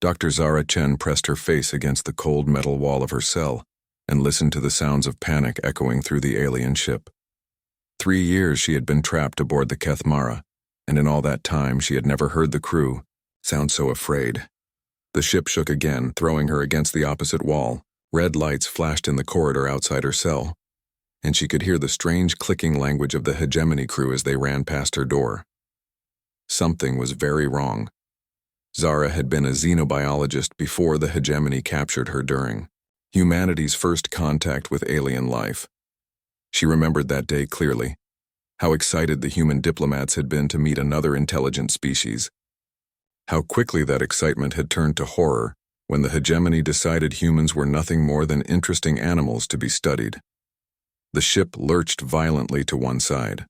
Dr. Zara Chen pressed her face against the cold metal wall of her cell and listened to the sounds of panic echoing through the alien ship. 3 years she had been trapped aboard the Kethmara, and in all that time she had never heard the crew sound so afraid. The ship shook again, throwing her against the opposite wall. Red lights flashed in the corridor outside her cell, and she could hear the strange clicking language of the hegemony crew as they ran past her door. Something was very wrong. Zara had been a xenobiologist before the hegemony captured her during humanity's first contact with alien life. She remembered that day clearly, how excited the human diplomats had been to meet another intelligent species. How quickly that excitement had turned to horror when the hegemony decided humans were nothing more than interesting animals to be studied. The ship lurched violently to one side.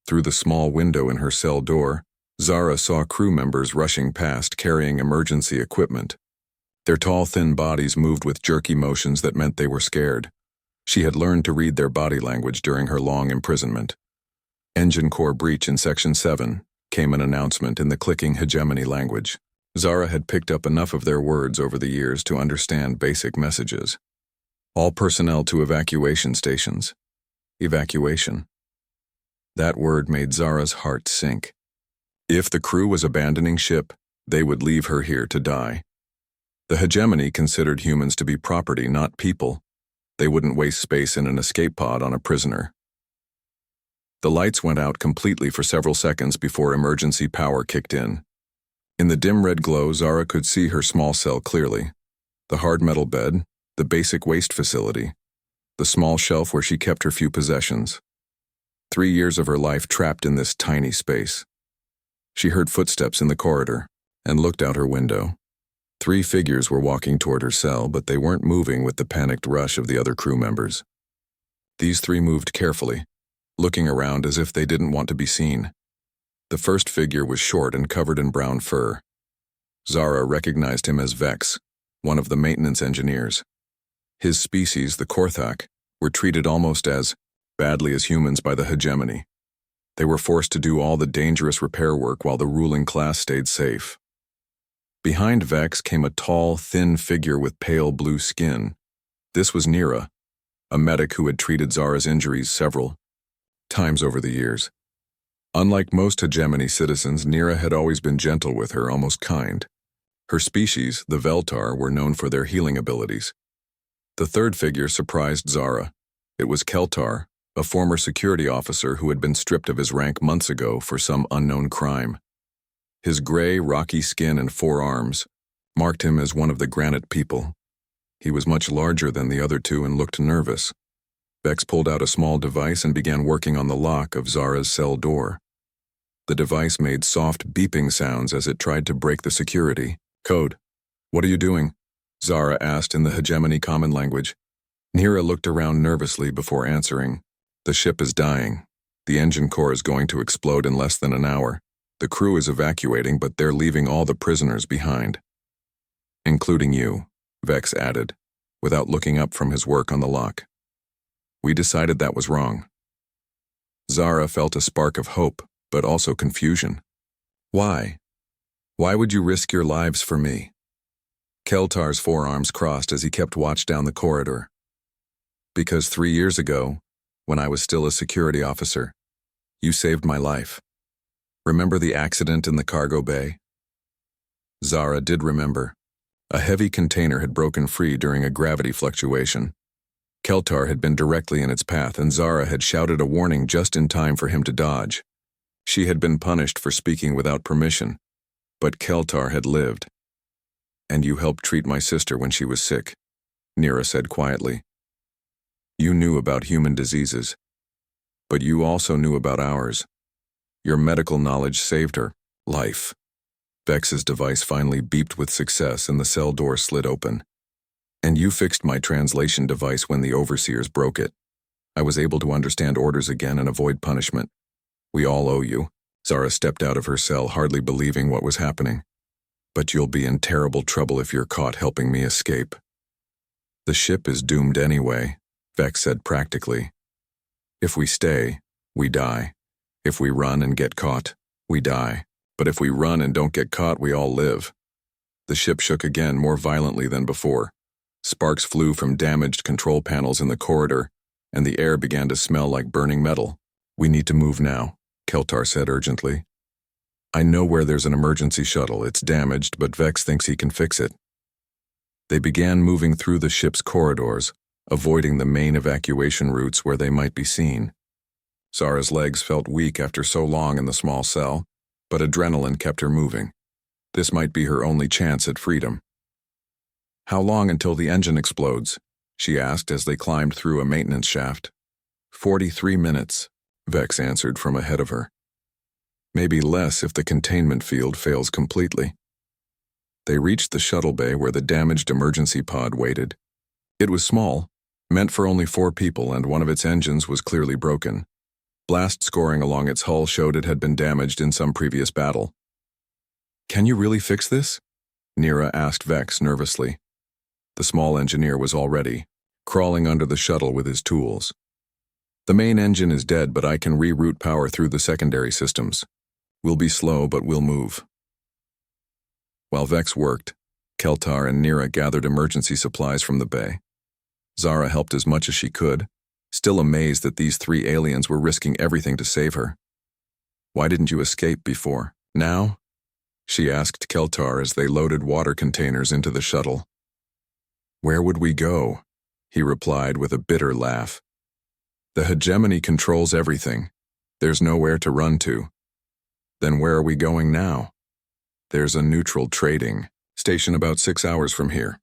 Through the small window in her cell door, Zara saw crew members rushing past carrying emergency equipment. Their tall, thin bodies moved with jerky motions that meant they were scared. She had learned to read their body language during her long imprisonment. Engine core breach in Section 7, came an announcement in the clicking hegemony language. Zara had picked up enough of their words over the years to understand basic messages. All personnel to evacuation stations. Evacuation. That word made Zara's heart sink. If the crew was abandoning ship, they would leave her here to die. The hegemony considered humans to be property, not people. They wouldn't waste space in an escape pod on a prisoner. The lights went out completely for several seconds before emergency power kicked in. In the dim red glow, Zara could see her small cell clearly. The hard metal bed, the basic waste facility, the small shelf where she kept her few possessions. 3 years of her life trapped in this tiny space. She heard footsteps in the corridor and looked out her window. 3 figures were walking toward her cell, but they weren't moving with the panicked rush of the other crew members. These 3 moved carefully, looking around as if they didn't want to be seen. The first figure was short and covered in brown fur. Zara recognized him as Vex, one of the maintenance engineers. His species, the Korthak, were treated almost as badly as humans by the hegemony. They were forced to do all the dangerous repair work while the ruling class stayed safe. Behind Vex came a tall, thin figure with pale blue skin. This was Nira, a medic who had treated Zara's injuries several times over the years. Unlike most hegemony citizens, Nira had always been gentle with her, almost kind. Her species, the Veltar, were known for their healing abilities. The third figure surprised Zara. It was Keltar, a former security officer who had been stripped of his rank months ago for some unknown crime. His gray, rocky skin and 4 arms marked him as one of the granite people. He was much larger than the other 2 and looked nervous. Vex pulled out a small device and began working on the lock of Zara's cell door. The device made soft beeping sounds as it tried to break the security. "Code. What are you doing?" Zara asked in the hegemony common language. Nira looked around nervously before answering. "The ship is dying. The engine core is going to explode in less than an hour. The crew is evacuating, but they're leaving all the prisoners behind. Including you," Vex added, without looking up from his work on the lock. "We decided that was wrong." Zara felt a spark of hope, but also confusion. "Why? Why would you risk your lives for me?" Keltar's forearms crossed as he kept watch down the corridor. "Because 3 years ago, when I was still a security officer, you saved my life. Remember the accident in the cargo bay?" Zara did remember. A heavy container had broken free during a gravity fluctuation. Keltar had been directly in its path, and Zara had shouted a warning just in time for him to dodge. She had been punished for speaking without permission, but Keltar had lived. "And you helped treat my sister when she was sick," Nira said quietly. "You knew about human diseases, but you also knew about ours. Your medical knowledge saved her life." Vex's device finally beeped with success and the cell door slid open. "And you fixed my translation device when the overseers broke it. I was able to understand orders again and avoid punishment. We all owe you." Zara stepped out of her cell, hardly believing what was happening. "But you'll be in terrible trouble if you're caught helping me escape." "The ship is doomed anyway," Vex said practically. "If we stay, we die. If we run and get caught, we die. But if we run and don't get caught, we all live." The ship shook again, more violently than before. Sparks flew from damaged control panels in the corridor, and the air began to smell like burning metal. "We need to move now," Keltar said urgently. "I know where there's an emergency shuttle. It's damaged, but Vex thinks he can fix it." They began moving through the ship's corridors, avoiding the main evacuation routes where they might be seen. Zara's legs felt weak after so long in the small cell, but adrenaline kept her moving. This might be her only chance at freedom. "How long until the engine explodes?" she asked as they climbed through a maintenance shaft. 43 minutes, Vex answered from ahead of her. "Maybe less if the containment field fails completely." They reached the shuttle bay where the damaged emergency pod waited. It was small, meant for only 4 people, and one of its engines was clearly broken. Blast scoring along its hull showed it had been damaged in some previous battle. "Can you really fix this?" Nira asked Vex nervously. The small engineer was all ready, crawling under the shuttle with his tools. "The main engine is dead, but I can reroute power through the secondary systems. We'll be slow, but we'll move." While Vex worked, Keltar and Nira gathered emergency supplies from the bay. Zara helped as much as she could, still amazed that these 3 aliens were risking everything to save her. "Why didn't you escape before? Now?" she asked Keltar as they loaded water containers into the shuttle. "Where would we go?" he replied with a bitter laugh. "The hegemony controls everything. There's nowhere to run to." "Then where are we going now?" "There's a neutral trading station about 6 hours from here,"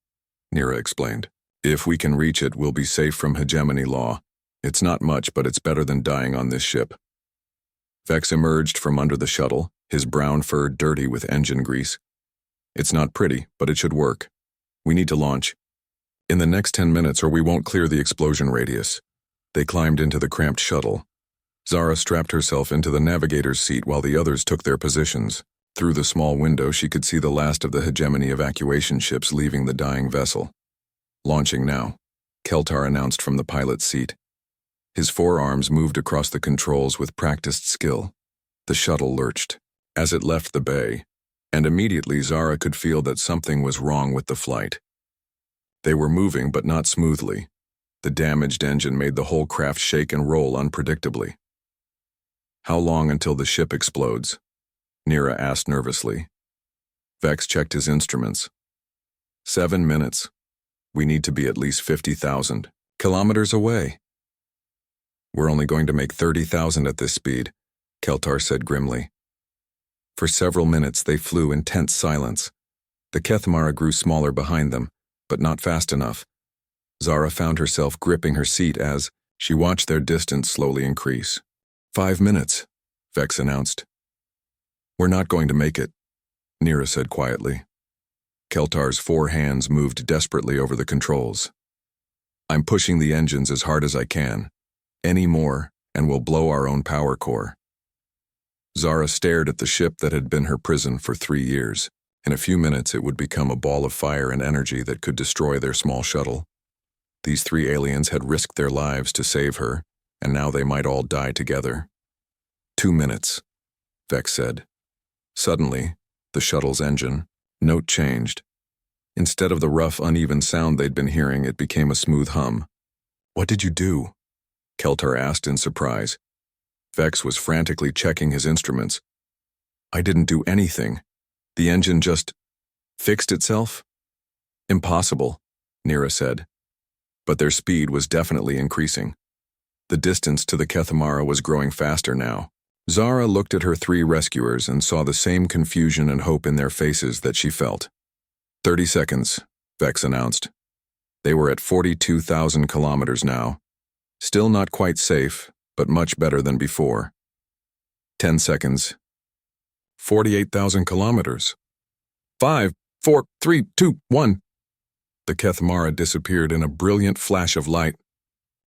Nira explained. "If we can reach it, we'll be safe from hegemony law. It's not much, but it's better than dying on this ship." Vex emerged from under the shuttle, his brown fur dirty with engine grease. "It's not pretty, but it should work. We need to launch in the next 10 minutes or we won't clear the explosion radius." They climbed into the cramped shuttle. Zara strapped herself into the navigator's seat while the others took their positions. Through the small window, she could see the last of the hegemony evacuation ships leaving the dying vessel. "Launching now," Keltar announced from the pilot's seat. His forearms moved across the controls with practiced skill. The shuttle lurched as it left the bay, and immediately Zara could feel that something was wrong with the flight. They were moving, but not smoothly. The damaged engine made the whole craft shake and roll unpredictably. "How long until the ship explodes?" Nira asked nervously. Vex checked his instruments. 7 minutes. We need to be at least 50,000 kilometers away." "We're only going to make 30,000 at this speed," Keltar said grimly. For several minutes they flew in tense silence. The Kethmara grew smaller behind them, but not fast enough. Zara found herself gripping her seat as she watched their distance slowly increase. 5 minutes, Vex announced. "We're not going to make it," Nira said quietly. Keltar's 4 hands moved desperately over the controls. "I'm pushing the engines as hard as I can. Any more, and we'll blow our own power core." Zara stared at the ship that had been her prison for 3 years. In a few minutes it would become a ball of fire and energy that could destroy their small shuttle. These 3 aliens had risked their lives to save her, and now they might all die together. 2 minutes, Vex said. Suddenly, the shuttle's engine note changed. Instead of the rough, uneven sound they'd been hearing, it became a smooth hum. "What did you do?" Keltar asked in surprise. Vex was frantically checking his instruments. "I didn't do anything. The engine just fixed itself?" "Impossible," Nira said. But their speed was definitely increasing. The distance to the Kethmara was growing faster now. Zara looked at her 3 rescuers and saw the same confusion and hope in their faces that she felt. 30 seconds, Vex announced. They were at 42,000 kilometers now. Still not quite safe, but much better than before. 10 seconds. 48,000 kilometers. 5, 4, 3, 2, 1. The Kethmara disappeared in a brilliant flash of light.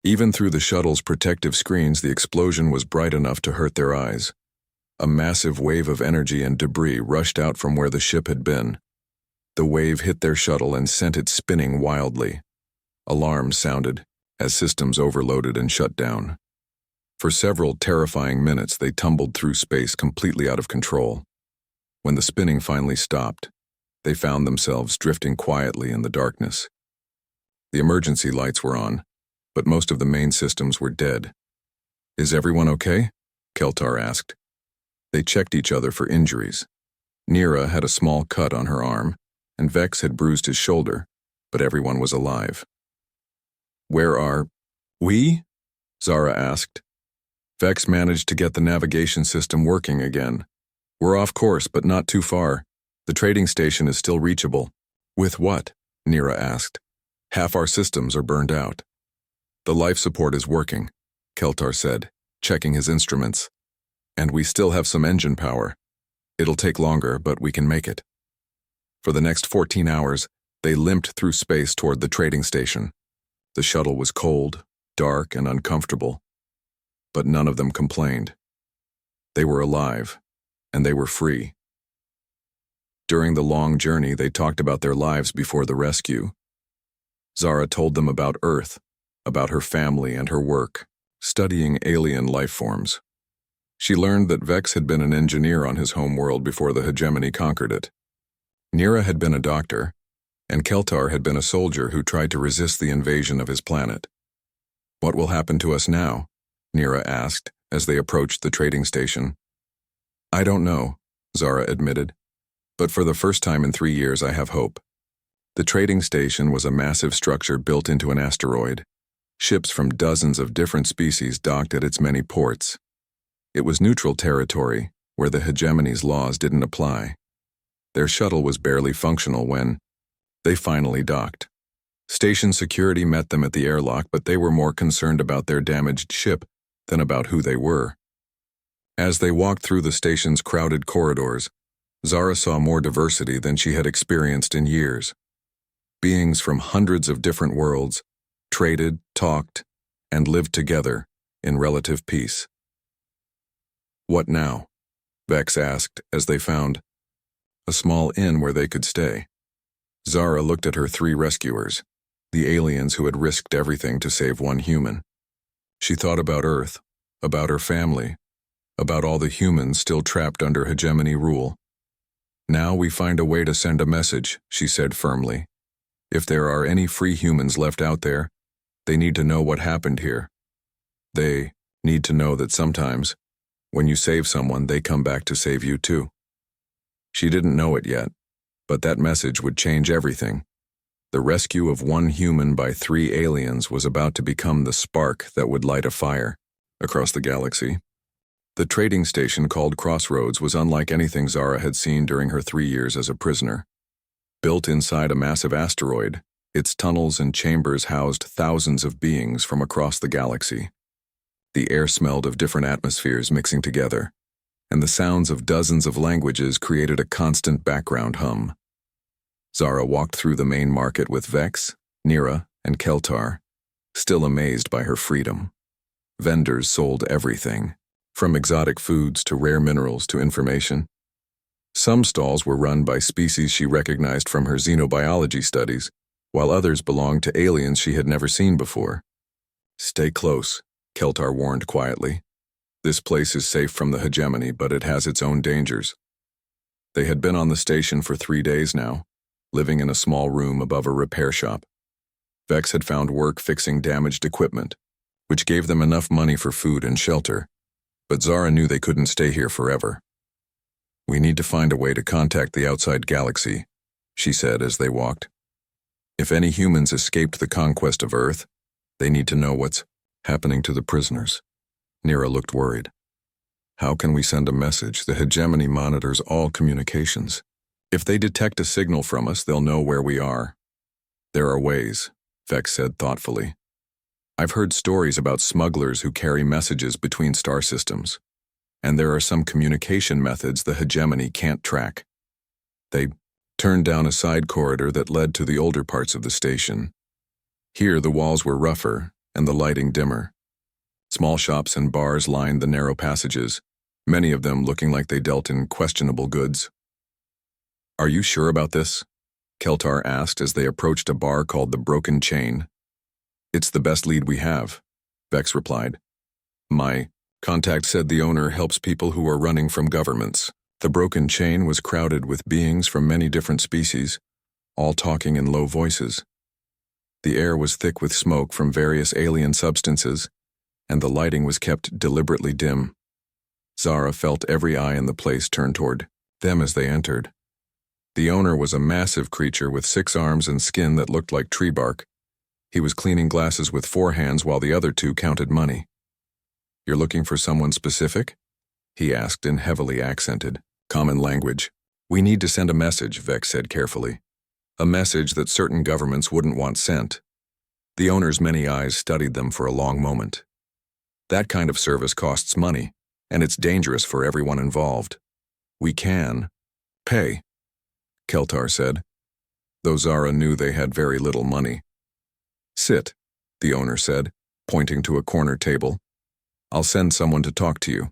Even through the shuttle's protective screens, the explosion was bright enough to hurt their eyes. A massive wave of energy and debris rushed out from where the ship had been. The wave hit their shuttle and sent it spinning wildly. Alarms sounded as systems overloaded and shut down. For several terrifying minutes, they tumbled through space completely out of control. When the spinning finally stopped, They found themselves drifting quietly in the darkness. The emergency lights were on, but most of the main systems were dead. "Is everyone okay?" Keltar asked. They checked each other for injuries. Nira had a small cut on her arm, and Vex had bruised his shoulder, but everyone was alive. "Where are we?" Zara asked. Vex managed to get the navigation system working again. "We're off course, but not too far. The trading station is still reachable." "With what?" Nira asked. "Half our systems are burned out." "The life support is working," Keltar said, checking his instruments. "And we still have some engine power. It'll take longer, but we can make it." For the next 14 hours, they limped through space toward the trading station. The shuttle was cold, dark, and uncomfortable, but none of them complained. They were alive, and they were free. During the long journey, they talked about their lives before the rescue. Zara told them about Earth, about her family and her work, studying alien life forms. She learned that Vex had been an engineer on his home world before the hegemony conquered it. Nira had been a doctor, and Keltar had been a soldier who tried to resist the invasion of his planet. "What will happen to us now?" Nira asked as they approached the trading station. "I don't know," Zara admitted, "but for the first time in 3 years I have hope." The trading station was a massive structure built into an asteroid. Ships from dozens of different species docked at its many ports. It was neutral territory, where the hegemony's laws didn't apply. Their shuttle was barely functional when they finally docked. Station security met them at the airlock, but they were more concerned about their damaged ship than about who they were. As they walked through the station's crowded corridors, Zara saw more diversity than she had experienced in years. Beings from hundreds of different worlds traded, talked, and lived together in relative peace. "What now?" Vex asked as they found a small inn where they could stay. Zara looked at her 3 rescuers, the aliens who had risked everything to save one human. She thought about Earth, about her family, about all the humans still trapped under hegemony rule. "Now we find a way to send a message," she said firmly. "If there are any free humans left out there, they need to know what happened here. They need to know that sometimes, when you save someone, they come back to save you too." She didn't know it yet, but that message would change everything. The rescue of one human by 3 aliens was about to become the spark that would light a fire across the galaxy. The trading station called Crossroads was unlike anything Zara had seen during her 3 years as a prisoner. Built inside a massive asteroid, its tunnels and chambers housed thousands of beings from across the galaxy. The air smelled of different atmospheres mixing together, and the sounds of dozens of languages created a constant background hum. Zara walked through the main market with Vex, Nira, and Keltar, still amazed by her freedom. Vendors sold everything, from exotic foods to rare minerals to information. Some stalls were run by species she recognized from her xenobiology studies, while others belonged to aliens she had never seen before. "Stay close," Keltar warned quietly. "This place is safe from the hegemony, but it has its own dangers." They had been on the station for 3 days now, living in a small room above a repair shop. Vex had found work fixing damaged equipment, which gave them enough money for food and shelter, but Zara knew they couldn't stay here forever. "We need to find a way to contact the outside galaxy," she said as they walked. "If any humans escaped the conquest of Earth, they need to know what's happening to the prisoners." Nira looked worried. "How can we send a message? The hegemony monitors all communications. If they detect a signal from us, they'll know where we are." "There are ways," Vex said thoughtfully. "I've heard stories about smugglers who carry messages between star systems, and there are some communication methods the hegemony can't track." They turned down a side corridor that led to the older parts of the station. Here the walls were rougher and the lighting dimmer. Small shops and bars lined the narrow passages, many of them looking like they dealt in questionable goods. "Are you sure about this?" Keltar asked as they approached a bar called the Broken Chain. "It's the best lead we have," Vex replied. "My contact said the owner helps people who are running from governments. The broken chain was crowded with beings from many different species, all talking in low voices. The air was thick with smoke from various alien substances, and the lighting was kept deliberately dim. Zara felt every eye in the place turn toward them as they entered. The owner was a massive creature with 6 arms and skin that looked like tree bark. He was cleaning glasses with 4 hands while the other 2 counted money. "You're looking for someone specific?" he asked in heavily accented, common language. "We need to send a message," Vex said carefully. "A message that certain governments wouldn't want sent." The owner's many eyes studied them for a long moment. "That kind of service costs money, and it's dangerous for everyone involved. We can pay," Keltar said, though Zara knew they had very little money. "Sit," the owner said, pointing to a corner table. "I'll send someone to talk to you."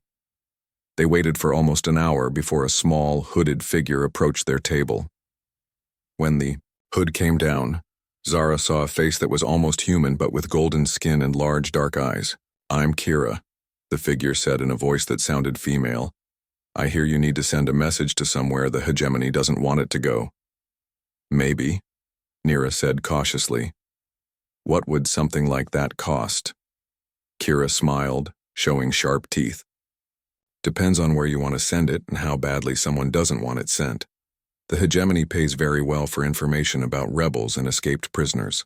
They waited for almost an hour before a small, hooded figure approached their table. When the hood came down, Zara saw a face that was almost human but with golden skin and large dark eyes. "I'm Kira," the figure said in a voice that sounded female. "I hear you need to send a message to somewhere the hegemony doesn't want it to go." "Maybe," Nira said cautiously. "What would something like that cost?" Kira smiled, showing sharp teeth. "Depends on where you want to send it and how badly someone doesn't want it sent. The hegemony pays very well for information about rebels and escaped prisoners."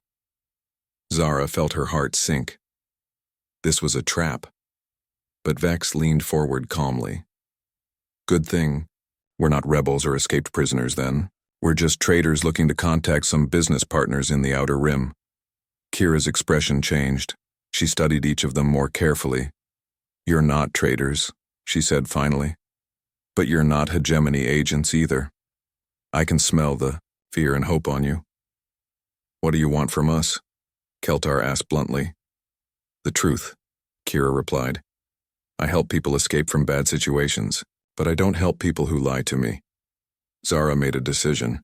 Zara felt her heart sink. This was a trap. But Vex leaned forward calmly. "Good thing we're not rebels or escaped prisoners then. We're just traders looking to contact some business partners in the Outer Rim." Kira's expression changed. She studied each of them more carefully. "You're not traders," she said finally. "But you're not hegemony agents either. I can smell the fear and hope on you." "What do you want from us?" Keltar asked bluntly. "The truth," Kira replied. "I help people escape from bad situations, but I don't help people who lie to me." Zara made a decision.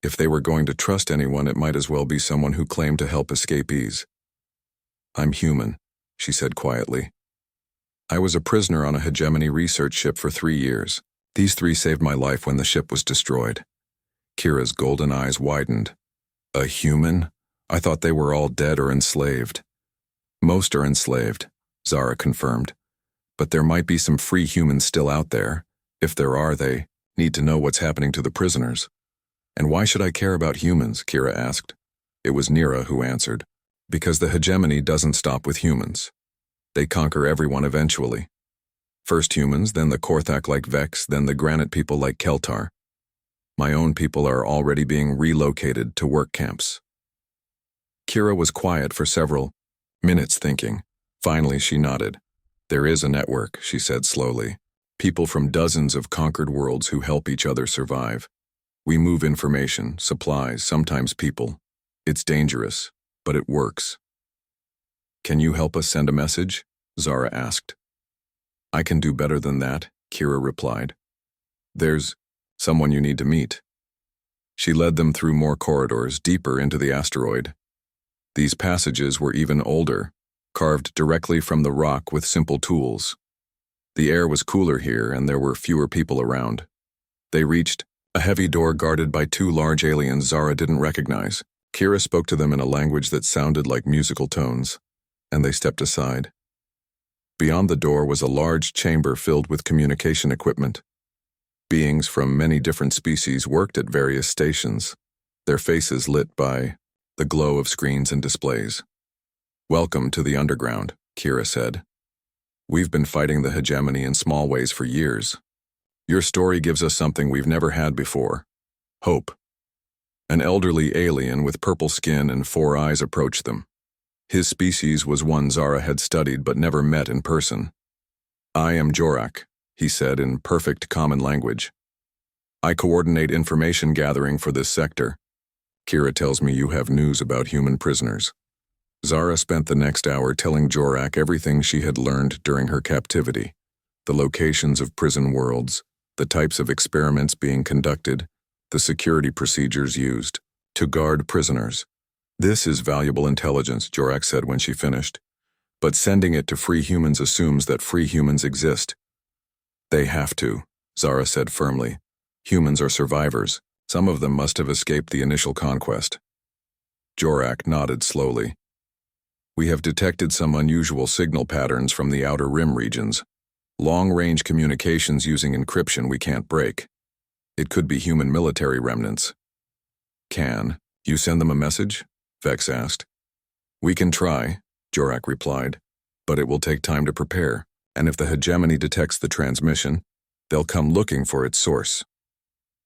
If they were going to trust anyone, it might as well be someone who claimed to help escapees. "I'm human," she said quietly. "I was a prisoner on a hegemony research ship for 3 years. These 3 saved my life when the ship was destroyed." Kira's golden eyes widened. "A human? I thought they were all dead or enslaved." "Most are enslaved," Zara confirmed. "But there might be some free humans still out there. If there are, they need to know what's happening to the prisoners." "And why should I care about humans?" Kira asked. It was Nira who answered. "Because the hegemony doesn't stop with humans. They conquer everyone eventually. First humans, then the Korthak like Vex, then the granite people like Keltar. My own people are already being relocated to work camps." Kira was quiet for several minutes thinking. Finally, she nodded. "There is a network," she said slowly. "People from dozens of conquered worlds who help each other survive. We move information, supplies, sometimes people. It's dangerous, but it works." "Can you help us send a message?" Zara asked. "I can do better than that," Kira replied. "There's someone you need to meet." She led them through more corridors, deeper into the asteroid. These passages were even older, carved directly from the rock with simple tools. The air was cooler here, and there were fewer people around. They reached a heavy door guarded by 2 large aliens Zara didn't recognize. Kira spoke to them in a language that sounded like musical tones, and they stepped aside. Beyond the door was a large chamber filled with communication equipment. Beings from many different species worked at various stations, their faces lit by the glow of screens and displays. "Welcome to the underground," Kira said. "We've been fighting the hegemony in small ways for years. Your story gives us something we've never had before: hope." An elderly alien with purple skin and 4 eyes approached them. His species was one Zara had studied but never met in person. "I am Jorak," he said in perfect common language. "I coordinate information gathering for this sector. Kira tells me you have news about human prisoners." Zara spent the next hour telling Jorak everything she had learned during her captivity: the locations of prison worlds, the types of experiments being conducted, the security procedures used to guard prisoners. "This is valuable intelligence," Jorak said when she finished. "But sending it to free humans assumes that free humans exist." "They have to," Zara said firmly. Humans are survivors. Some of them must have escaped the initial conquest. Jorak nodded slowly. We have detected some unusual signal patterns from the Outer Rim regions. Long-range communications using encryption we can't break. It could be human military remnants. Can you send them a message? Vex asked. We can try, Jorak replied, but it will take time to prepare, and if the hegemony detects the transmission, they'll come looking for its source.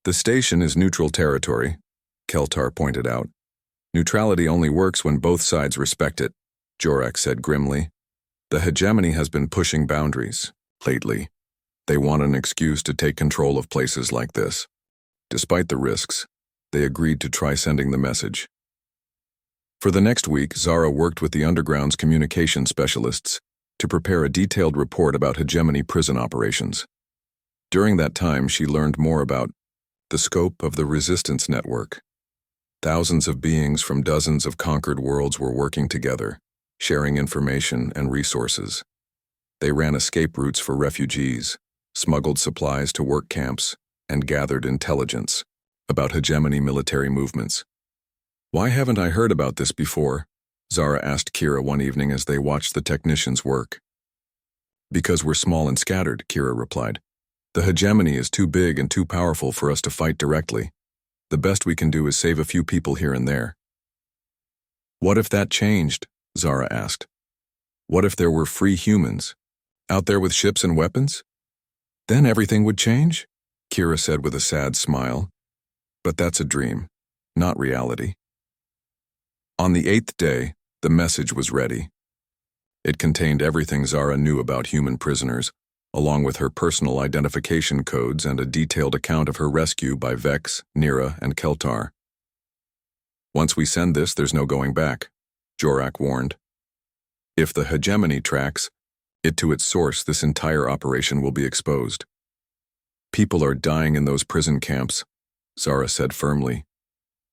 The station is neutral territory, Keltar pointed out. Neutrality only works when both sides respect it, Jorak said grimly. The hegemony has been pushing boundaries, lately. They want an excuse to take control of places like this. Despite the risks, they agreed to try sending the message. For the next week, Zara worked with the Underground's communication specialists to prepare a detailed report about hegemony prison operations. During that time, she learned more about the scope of the resistance network. Thousands of beings from dozens of conquered worlds were working together, sharing information and resources. They ran escape routes for refugees, smuggled supplies to work camps, and gathered intelligence about hegemony military movements. Why haven't I heard about this before? Zara asked Kira one evening as they watched the technicians work. Because we're small and scattered, Kira replied. The hegemony is too big and too powerful for us to fight directly. The best we can do is save a few people here and there. What if that changed? Zara asked. What if there were free humans, out there with ships and weapons? Then everything would change? Kira said with a sad smile. But that's a dream, not reality. On the 8th day, the message was ready. It contained everything Zara knew about human prisoners, along with her personal identification codes and a detailed account of her rescue by Vex, Nira, and Keltar. Once we send this, there's no going back, Jorak warned. If the hegemony tracks it to its source, this entire operation will be exposed. People are dying in those prison camps, Zara said firmly.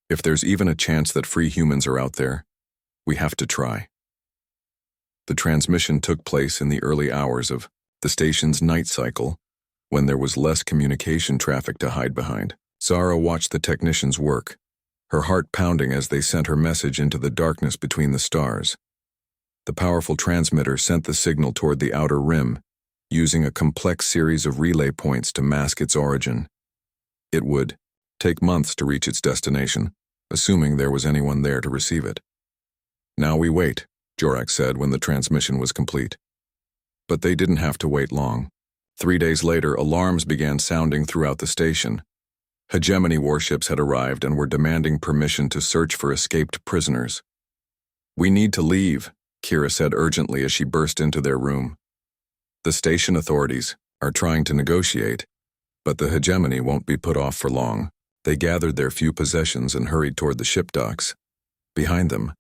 If there's even a chance that free humans are out there, we have to try. The transmission took place in the early hours of the station's night cycle, when there was less communication traffic to hide behind. Zara watched the technicians work, her heart pounding as they sent her message into the darkness between the stars. The powerful transmitter sent the signal toward the Outer Rim, using a complex series of relay points to mask its origin. It would take months to reach its destination, assuming there was anyone there to receive it. Now we wait, Jorak said when the transmission was complete. But they didn't have to wait long. 3 days later, alarms began sounding throughout the station. Hegemony warships had arrived and were demanding permission to search for escaped prisoners. We need to leave, Kira said urgently as she burst into their room. The station authorities are trying to negotiate, but the hegemony won't be put off for long. They gathered their few possessions and hurried toward the ship docks. Behind them,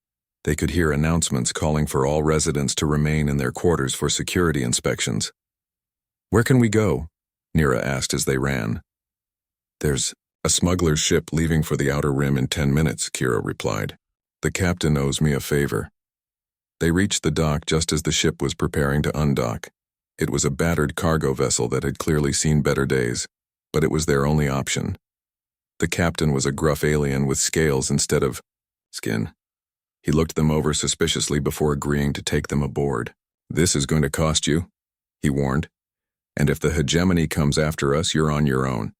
they could hear announcements calling for all residents to remain in their quarters for security inspections. Where can we go? Nira asked as they ran. There's a smuggler's ship leaving for the Outer Rim in 10 minutes, Kira replied. The captain owes me a favor. They reached the dock just as the ship was preparing to undock. It was a battered cargo vessel that had clearly seen better days, but it was their only option. The captain was a gruff alien with scales instead of skin. He looked them over suspiciously before agreeing to take them aboard. This is going to cost you, he warned, and if the hegemony comes after us, you're on your own.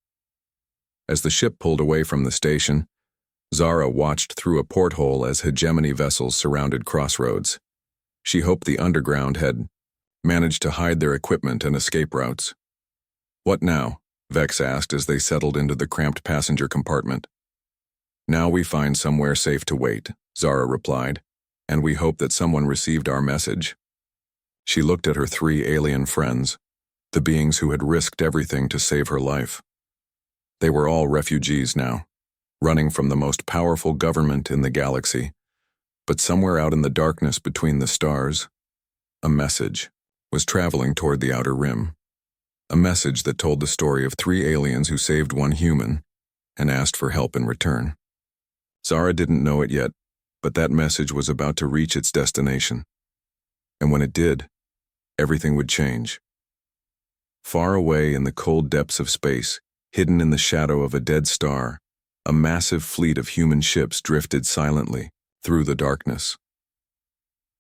As the ship pulled away from the station, Zara watched through a porthole as hegemony vessels surrounded crossroads. She hoped the underground had managed to hide their equipment and escape routes. What now? Vex asked as they settled into the cramped passenger compartment. Now we find somewhere safe to wait, Zara replied, and we hope that someone received our message. She looked at her 3 alien friends, the beings who had risked everything to save her life. They were all refugees now, running from the most powerful government in the galaxy. But somewhere out in the darkness between the stars, a message was traveling toward the Outer Rim. A message that told the story of 3 aliens who saved 1 human and asked for help in return. Zara didn't know it yet, but that message was about to reach its destination. And when it did, everything would change. Far away in the cold depths of space, hidden in the shadow of a dead star, a massive fleet of human ships drifted silently through the darkness.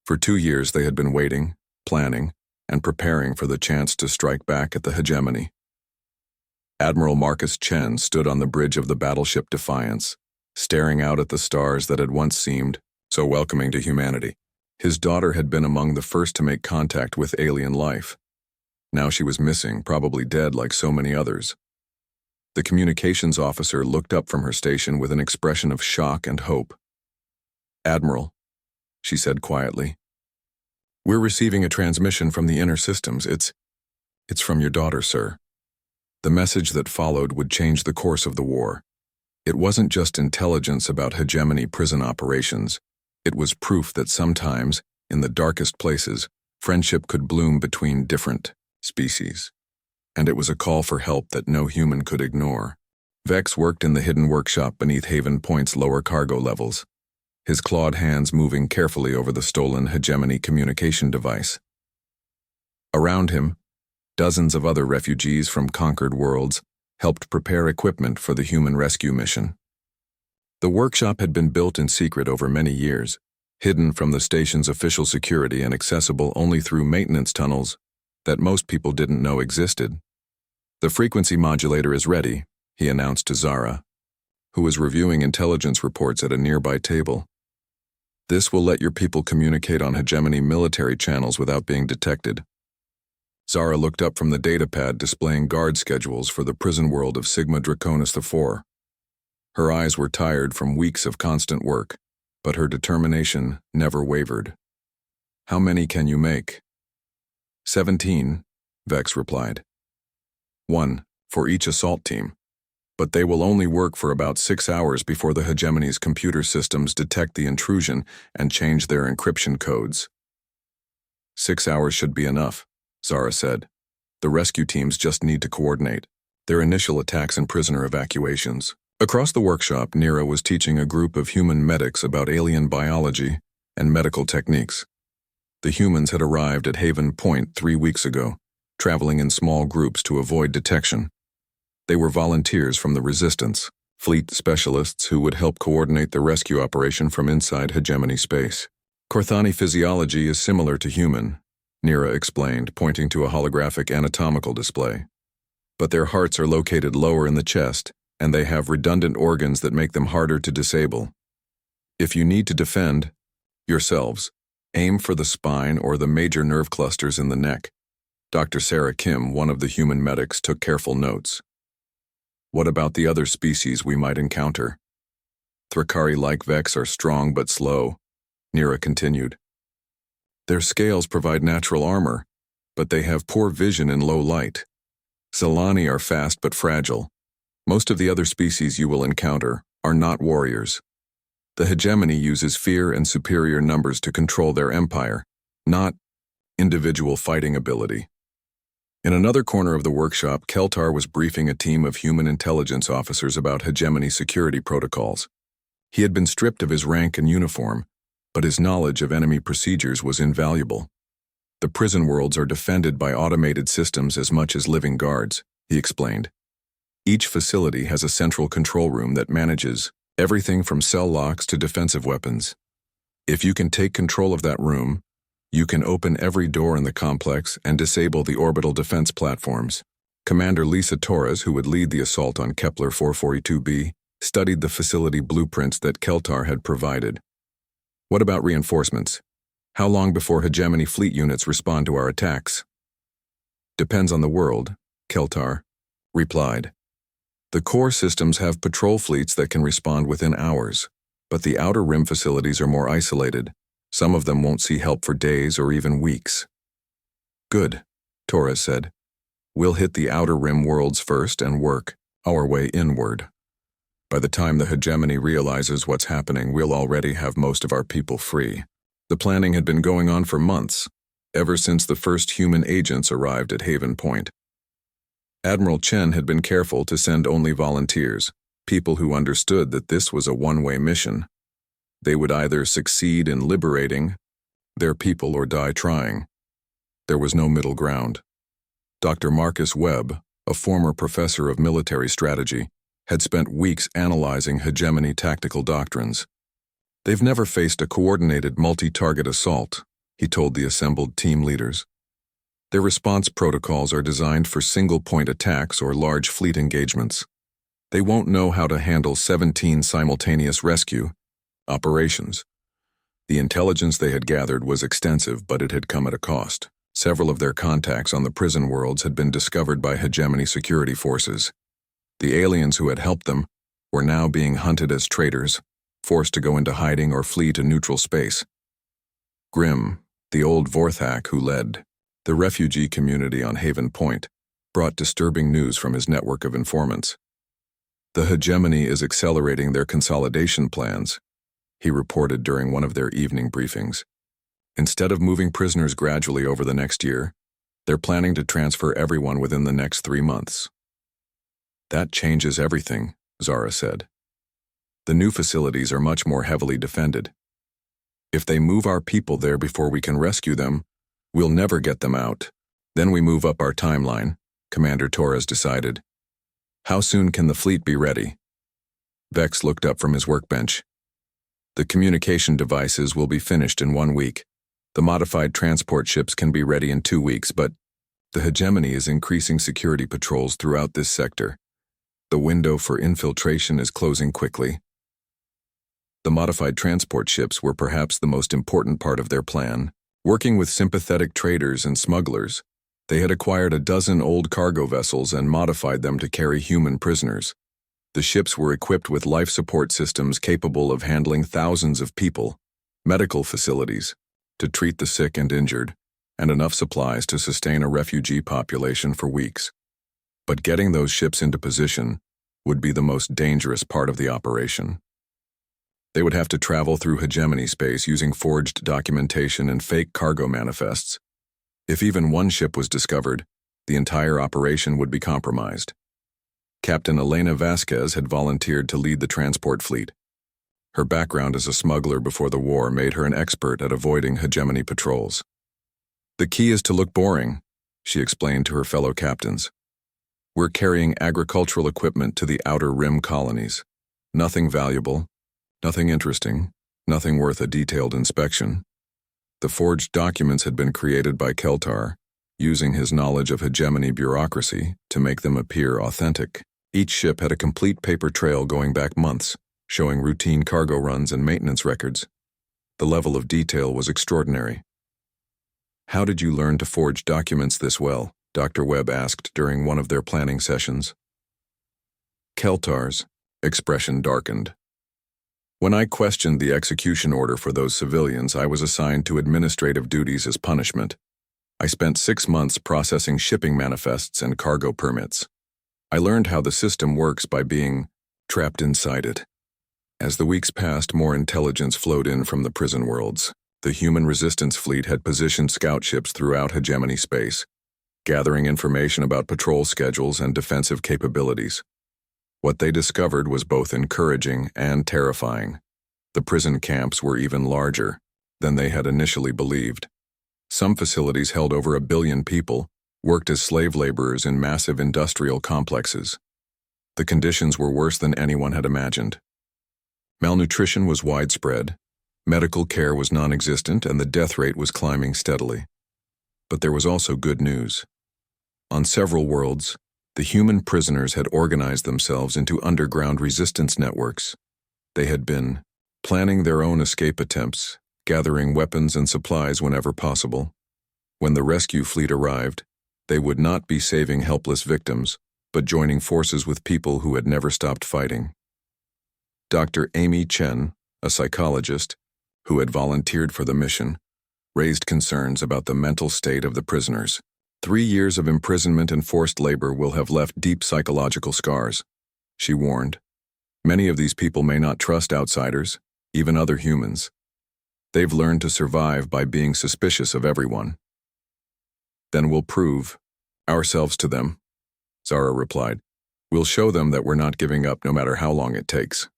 For 2 years they had been waiting, planning, and preparing for the chance to strike back at the hegemony. Admiral Marcus Chen stood on the bridge of the battleship Defiance, staring out at the stars that had once seemed so welcoming to humanity. His daughter had been among the first to make contact with alien life. Now she was missing, probably dead like so many others. The communications officer looked up from her station with an expression of shock and hope. "Admiral," she said quietly, "we're receiving a transmission from the inner systems. It's from your daughter, sir." The message that followed would change the course of the war. It wasn't just intelligence about hegemony prison operations. It was proof that sometimes, in the darkest places, friendship could bloom between different species. And it was a call for help that no human could ignore. Vex worked in the hidden workshop beneath Haven Point's lower cargo levels, his clawed hands moving carefully over the stolen hegemony communication device. Around him, dozens of other refugees from conquered worlds helped prepare equipment for the human rescue mission. The workshop had been built in secret over many years, hidden from the station's official security and accessible only through maintenance tunnels that most people didn't know existed. "The frequency modulator is ready," he announced to Zara, who was reviewing intelligence reports at a nearby table. "This will let your people communicate on hegemony military channels without being detected." Zara looked up from the datapad displaying guard schedules for the prison world of Sigma Draconis IV. Her eyes were tired from weeks of constant work, but her determination never wavered. "How many can you make?" 17, Vex replied. "1 for each assault team. But they will only work for about 6 hours before the hegemony's computer systems detect the intrusion and change their encryption codes." 6 hours should be enough, Zara said. "The rescue teams just need to coordinate their initial attacks and prisoner evacuations." Across the workshop, Nira was teaching a group of human medics about alien biology and medical techniques. The humans had arrived at Haven Point 3 weeks ago, traveling in small groups to avoid detection. They were volunteers from the Resistance, fleet specialists who would help coordinate the rescue operation from inside hegemony space. "Korthani physiology is similar to human," Nira explained, pointing to a holographic anatomical display. "But their hearts are located lower in the chest, and they have redundant organs that make them harder to disable. If you need to defend yourselves, aim for the spine or the major nerve clusters in the neck." Dr. Sarah Kim, one of the human medics, took careful notes. "What about the other species we might encounter?" "Thrakari like Vex are strong but slow," Nira continued. "Their scales provide natural armor, but they have poor vision in low light. Zelani are fast but fragile. Most of the other species you will encounter are not warriors. The hegemony uses fear and superior numbers to control their empire, not individual fighting ability." In another corner of the workshop, Keltar was briefing a team of human intelligence officers about hegemony security protocols. He had been stripped of his rank and uniform, but his knowledge of enemy procedures was invaluable. "The prison worlds are defended by automated systems as much as living guards," he explained. "Each facility has a central control room that manages everything from cell locks to defensive weapons. If you can take control of that room, you can open every door in the complex and disable the orbital defense platforms." Commander Lisa Torres, who would lead the assault on Kepler 442b, studied the facility blueprints that Keltar had provided. "What about reinforcements? How long before hegemony fleet units respond to our attacks?" "Depends on the world," Keltar replied. "The core systems have patrol fleets that can respond within hours, but the outer rim facilities are more isolated. Some of them won't see help for days or even weeks." "Good," Torres said. "We'll hit the outer rim worlds first and work our way inward. By the time the hegemony realizes what's happening, we'll already have most of our people free." The planning had been going on for months, ever since the first human agents arrived at Haven Point. Admiral Chen had been careful to send only volunteers, people who understood that this was a one-way mission. They would either succeed in liberating their people or die trying. There was no middle ground. Dr. Marcus Webb, a former professor of military strategy, had spent weeks analyzing hegemony tactical doctrines. "They've never faced a coordinated multi-target assault," he told the assembled team leaders. "Their response protocols are designed for single-point attacks or large fleet engagements. They won't know how to handle 17 simultaneous rescue operations." The intelligence they had gathered was extensive, but it had come at a cost. Several of their contacts on the prison worlds had been discovered by hegemony security forces. The aliens who had helped them were now being hunted as traitors, forced to go into hiding or flee to neutral space. Grimm, the old Vorthak who led the refugee community on Haven Point, brought disturbing news from his network of informants. "The hegemony is accelerating their consolidation plans," he reported during one of their evening briefings. "Instead of moving prisoners gradually over the next year, they're planning to transfer everyone within the next 3 months. "That changes everything," Zara said. "The new facilities are much more heavily defended. If they move our people there before we can rescue them, we'll never get them out. Then we move up our timeline," Commander Torres decided. "How soon can the fleet be ready?" Vex looked up from his workbench. "The communication devices will be finished in 1 week. The modified transport ships can be ready in 2 weeks, but the hegemony is increasing security patrols throughout this sector. The window for infiltration is closing quickly." The modified transport ships were perhaps the most important part of their plan. Working with sympathetic traders and smugglers, they had acquired a dozen old cargo vessels and modified them to carry human prisoners. The ships were equipped with life support systems capable of handling thousands of people, medical facilities to treat the sick and injured, and enough supplies to sustain a refugee population for weeks. But getting those ships into position would be the most dangerous part of the operation. They would have to travel through hegemony space using forged documentation and fake cargo manifests. If even one ship was discovered, the entire operation would be compromised. Captain Elena Vasquez had volunteered to lead the transport fleet. Her background as a smuggler before the war made her an expert at avoiding hegemony patrols. "The key is to look boring," she explained to her fellow captains. "We're carrying agricultural equipment to the outer rim colonies. Nothing valuable, nothing interesting, nothing worth a detailed inspection." The forged documents had been created by Keltar, using his knowledge of hegemony bureaucracy to make them appear authentic. Each ship had a complete paper trail going back months, showing routine cargo runs and maintenance records. The level of detail was extraordinary. "How did you learn to forge documents this well?" Dr. Webb asked during one of their planning sessions. Keltar's expression darkened. "When I questioned the execution order for those civilians, I was assigned to administrative duties as punishment. I spent 6 months processing shipping manifests and cargo permits. I learned how the system works by being trapped inside it." As the weeks passed, more intelligence flowed in from the prison worlds. The human resistance fleet had positioned scout ships throughout hegemony space, gathering information about patrol schedules and defensive capabilities. What they discovered was both encouraging and terrifying. The prison camps were even larger than they had initially believed. Some facilities held over 1 billion people, worked as slave laborers in massive industrial complexes. The conditions were worse than anyone had imagined. Malnutrition was widespread, medical care was non-existent, and the death rate was climbing steadily. But there was also good news. On several worlds, the human prisoners had organized themselves into underground resistance networks. They had been planning their own escape attempts, gathering weapons and supplies whenever possible. When the rescue fleet arrived, they would not be saving helpless victims, but joining forces with people who had never stopped fighting. Dr. Amy Chen, a psychologist who had volunteered for the mission, raised concerns about the mental state of the prisoners. 3 years of imprisonment and forced labor will have left deep psychological scars, she warned. Many of these people may not trust outsiders, even other humans. They've learned to survive by being suspicious of everyone. Then we'll prove ourselves to them, Zara replied. We'll show them that we're not giving up no matter how long it takes.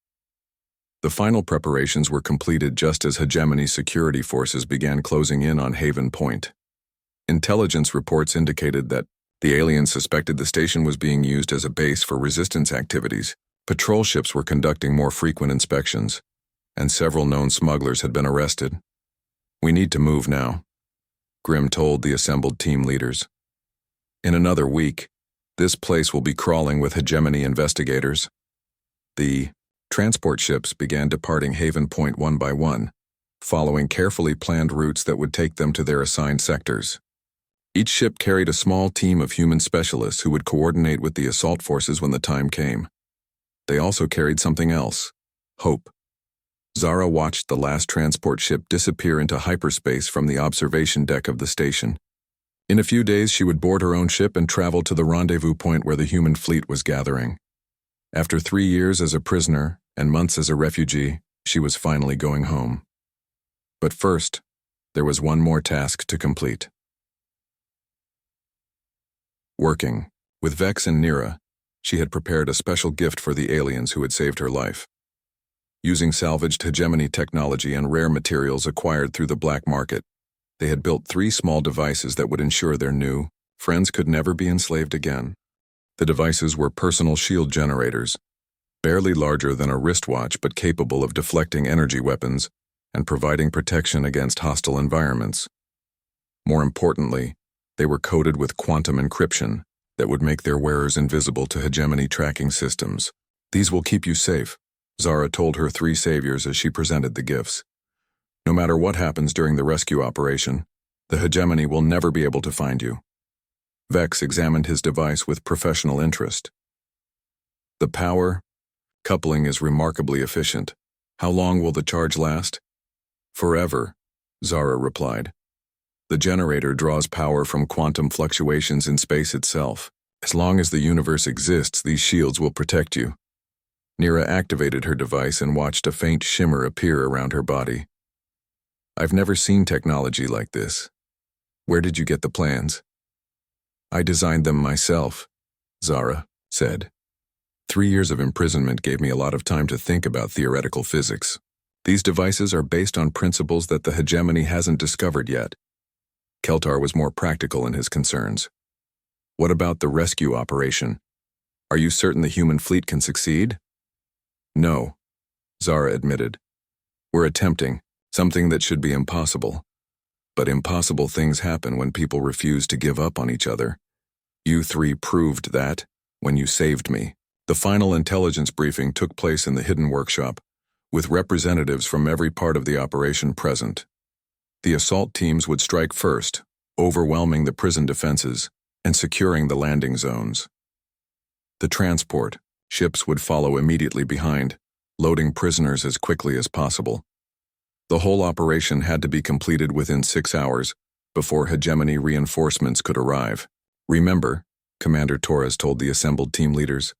The final preparations were completed just as hegemony security forces began closing in on Haven Point. Intelligence reports indicated that The aliens suspected the station was being used as a base for resistance activities. Patrol ships were conducting more frequent inspections, and several known smugglers had been arrested. "We need to move now," Grimm told the assembled team leaders. "In another week, this place will be crawling with hegemony investigators." The transport ships began departing Haven Point one by one, following carefully planned routes that would take them to their assigned sectors. Each ship carried a small team of human specialists who would coordinate with the assault forces when the time came. They also carried something else: hope. Zara watched the last transport ship disappear into hyperspace from the observation deck of the station. In a few days, she would board her own ship and travel to the rendezvous point where the human fleet was gathering. After 3 years as a prisoner and months as a refugee, she was finally going home. But first, there was one more task to complete. Working with Vex and Nira, she had prepared a special gift for the aliens who had saved her life. Using salvaged hegemony technology and rare materials acquired through the black market, they had built 3 small devices that would ensure their new friends could never be enslaved again. The devices were personal shield generators, barely larger than a wristwatch but capable of deflecting energy weapons and providing protection against hostile environments. More importantly, they were coated with quantum encryption that would make their wearers invisible to hegemony tracking systems. "These will keep you safe," Zara told her 3 saviors as she presented the gifts. "No matter what happens during the rescue operation, the hegemony will never be able to find you." Vex examined his device with professional interest. "The power coupling is remarkably efficient. How long will the charge last?" "Forever," Zara replied. "The generator draws power from quantum fluctuations in space itself. As long as the universe exists, these shields will protect you." Nira activated her device and watched a faint shimmer appear around her body. "I've never seen technology like this. Where did you get the plans?" "I designed them myself," Zara said. 3 years of imprisonment gave me a lot of time to think about theoretical physics. These devices are based on principles that the hegemony hasn't discovered yet." Keltar was more practical in his concerns. "What about the rescue operation? Are you certain the human fleet can succeed?" "No," Zara admitted. "We're attempting something that should be impossible. But impossible things happen when people refuse to give up on each other. You 3 proved that when you saved me." The final intelligence briefing took place in the hidden workshop, with representatives from every part of the operation present. The assault teams would strike first, overwhelming the prison defenses and securing the landing zones. The transport ships would follow immediately behind, loading prisoners as quickly as possible. The whole operation had to be completed within 6 hours before hegemony reinforcements could arrive. "Remember," Commander Torres told the assembled team leaders,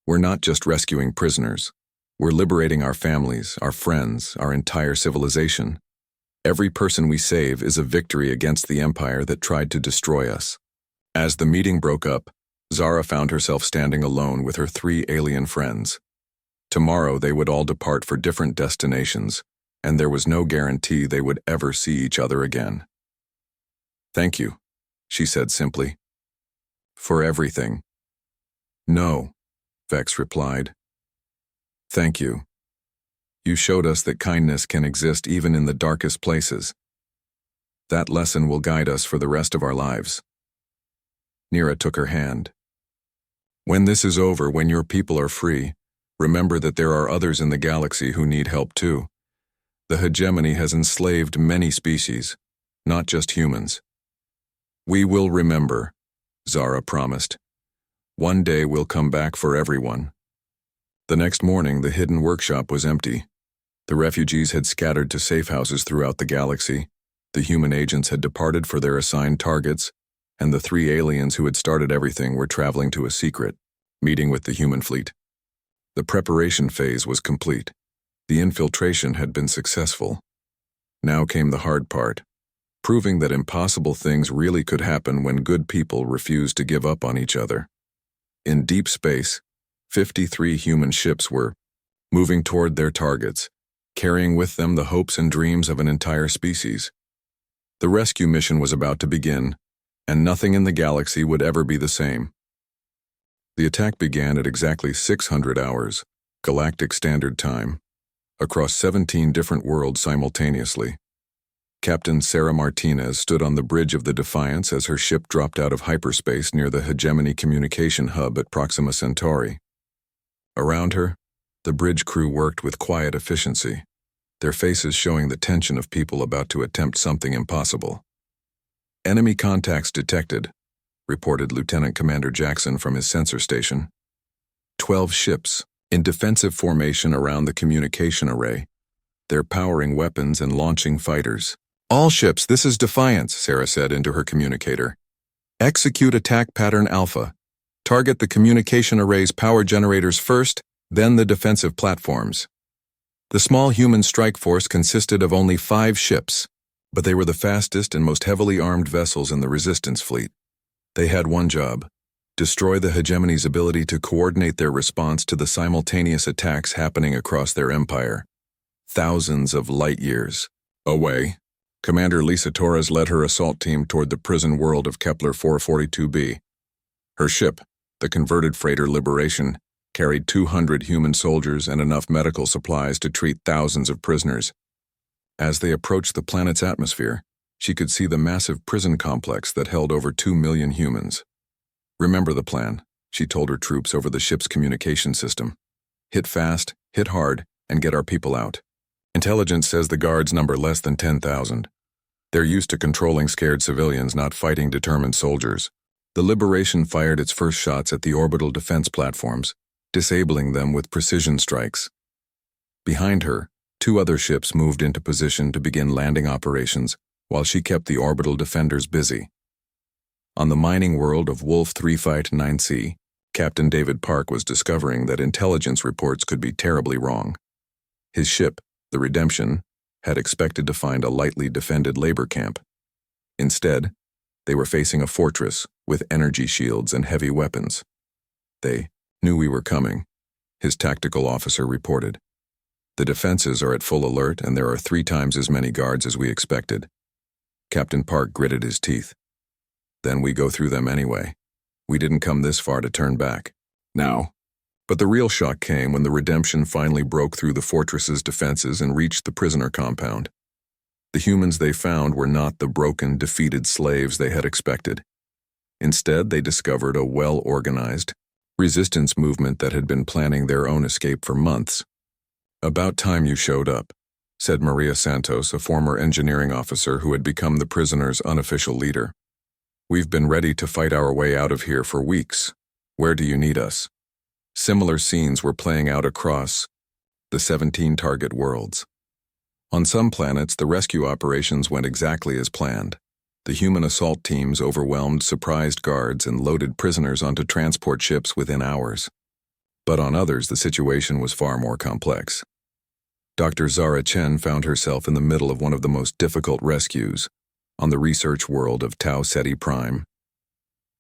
"we're not just rescuing prisoners. We're liberating our families, our friends, our entire civilization. Every person we save is a victory against the empire that tried to destroy us." As the meeting broke up, Zara found herself standing alone with her 3 alien friends. Tomorrow they would all depart for different destinations, and there was no guarantee they would ever see each other again. "Thank you," she said simply. "For everything." "No," Vex replied. "Thank you. You showed us that kindness can exist even in the darkest places. That lesson will guide us for the rest of our lives." Nira took her hand. "When this is over, when your people are free, remember that there are others in the galaxy who need help too. The hegemony has enslaved many species, not just humans." "We will remember," Zara promised. "One day we'll come back for everyone." The next morning, the hidden workshop was empty. The refugees had scattered to safe houses throughout the galaxy, the human agents had departed for their assigned targets, and the 3 aliens who had started everything were traveling to a secret meeting with the human fleet. The preparation phase was complete. The infiltration had been successful. Now came the hard part, proving that impossible things really could happen when good people refused to give up on each other. In deep space, 53 human ships were moving toward their targets, carrying with them the hopes and dreams of an entire species. The rescue mission was about to begin, and nothing in the galaxy would ever be the same. The attack began at exactly 600 hours, Galactic Standard Time, across 17 different worlds simultaneously. Captain Sarah Martinez stood on the bridge of the Defiance as her ship dropped out of hyperspace near the Hegemony Communication Hub at Proxima Centauri. Around her, the bridge crew worked with quiet efficiency, their faces showing the tension of people about to attempt something impossible. "Enemy contacts detected," reported Lieutenant Commander Jackson from his sensor station. 12 ships, in defensive formation around the communication array. They're powering weapons and launching fighters. "All ships, this is Defiance," Sarah said into her communicator. "Execute attack pattern Alpha. Target the communication array's power generators first, then the defensive platforms." The small human strike force consisted of only 5 ships, but they were the fastest and most heavily armed vessels in the Resistance fleet. They had one job: destroy the Hegemony's ability to coordinate their response to the simultaneous attacks happening across their empire. Thousands of light years away, Commander Lisa Torres led her assault team toward the prison world of Kepler 442b. Her ship, the converted freighter Liberation, carried 200 human soldiers and enough medical supplies to treat thousands of prisoners. As they approached the planet's atmosphere, she could see the massive prison complex that held over 2 million humans. "Remember the plan," she told her troops over the ship's communication system. "Hit fast, hit hard, and get our people out. Intelligence says the guards number less than 10,000. They're used to controlling scared civilians, not fighting determined soldiers." The Liberation fired its first shots at the orbital defense platforms, disabling them with precision strikes. Behind her, 2 other ships moved into position to begin landing operations, while she kept the orbital defenders busy. On the mining world of Wolf 3 Fight 9C, Captain David Park was discovering that intelligence reports could be terribly wrong. His ship, the Redemption, had expected to find a lightly defended labor camp. Instead, they were facing a fortress with energy shields and heavy weapons. "They knew we were coming," his tactical officer reported. "The defenses are at full alert and there are 3 times as many guards as we expected." Captain Park gritted his teeth. "Then we go through them anyway. We didn't come this far to turn back. Now." But the real shock came when the Redemption finally broke through the fortress's defenses and reached the prisoner compound. The humans they found were not the broken, defeated slaves they had expected. Instead, they discovered a well-organized resistance movement that had been planning their own escape for months. "About time you showed up," said Maria Santos, a former engineering officer who had become the prisoners' unofficial leader. "We've been ready to fight our way out of here for weeks. Where do you need us?" Similar scenes were playing out across the 17 target worlds. On some planets, the rescue operations went exactly as planned. The human assault teams overwhelmed surprised guards and loaded prisoners onto transport ships within hours. But on others, the situation was far more complex. Dr. Zara Chen found herself in the middle of one of the most difficult rescues, on the research world of Tau Ceti Prime.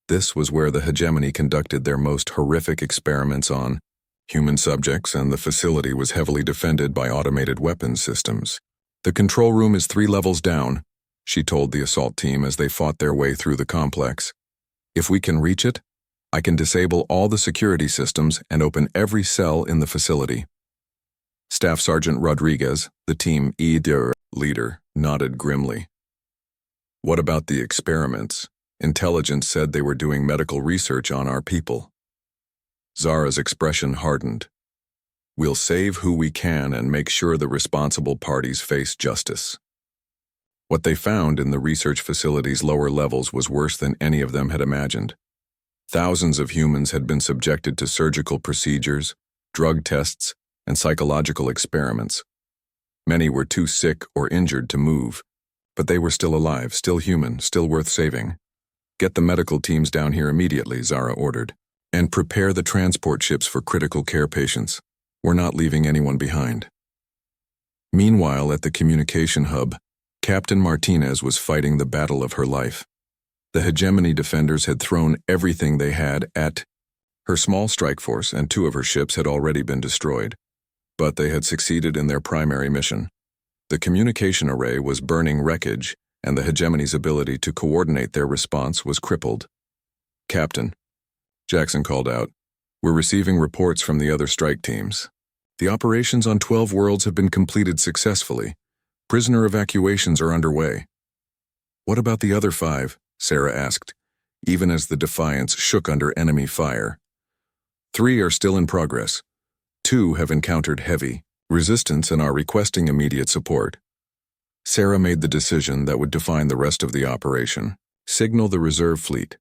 This was where the Hegemony conducted their most horrific experiments on human subjects, and the facility was heavily defended by automated weapons systems. "The control room is 3 levels down," she told the assault team as they fought their way through the complex. "If we can reach it, I can disable all the security systems and open every cell in the facility." Staff Sergeant Rodriguez, the team leader, nodded grimly. "What about the experiments? Intelligence said they were doing medical research on our people." Zara's expression hardened. "We'll save who we can and make sure the responsible parties face justice." What they found in the research facility's lower levels was worse than any of them had imagined. Thousands of humans had been subjected to surgical procedures, drug tests, and psychological experiments. Many were too sick or injured to move, but they were still alive, still human, still worth saving. "Get the medical teams down here immediately," Zara ordered, "and prepare the transport ships for critical care patients. We're not leaving anyone behind." Meanwhile, at the communication hub, Captain Martinez was fighting the battle of her life. The Hegemony defenders had thrown everything they had at her small strike force, and 2 of her ships had already been destroyed. But they had succeeded in their primary mission. The communication array was burning wreckage, and the hegemony's ability to coordinate their response was crippled. "Captain," Jackson called out, "we're receiving reports from the other strike teams. The operations on 12 worlds have been completed successfully. Prisoner evacuations are underway." "What about the other 5?" Sarah asked, even as the Defiance shook under enemy fire. "3 are still in progress. 2 have encountered heavy resistance and are requesting immediate support." Sarah made the decision that would define the rest of the operation. "Signal the reserve fleet.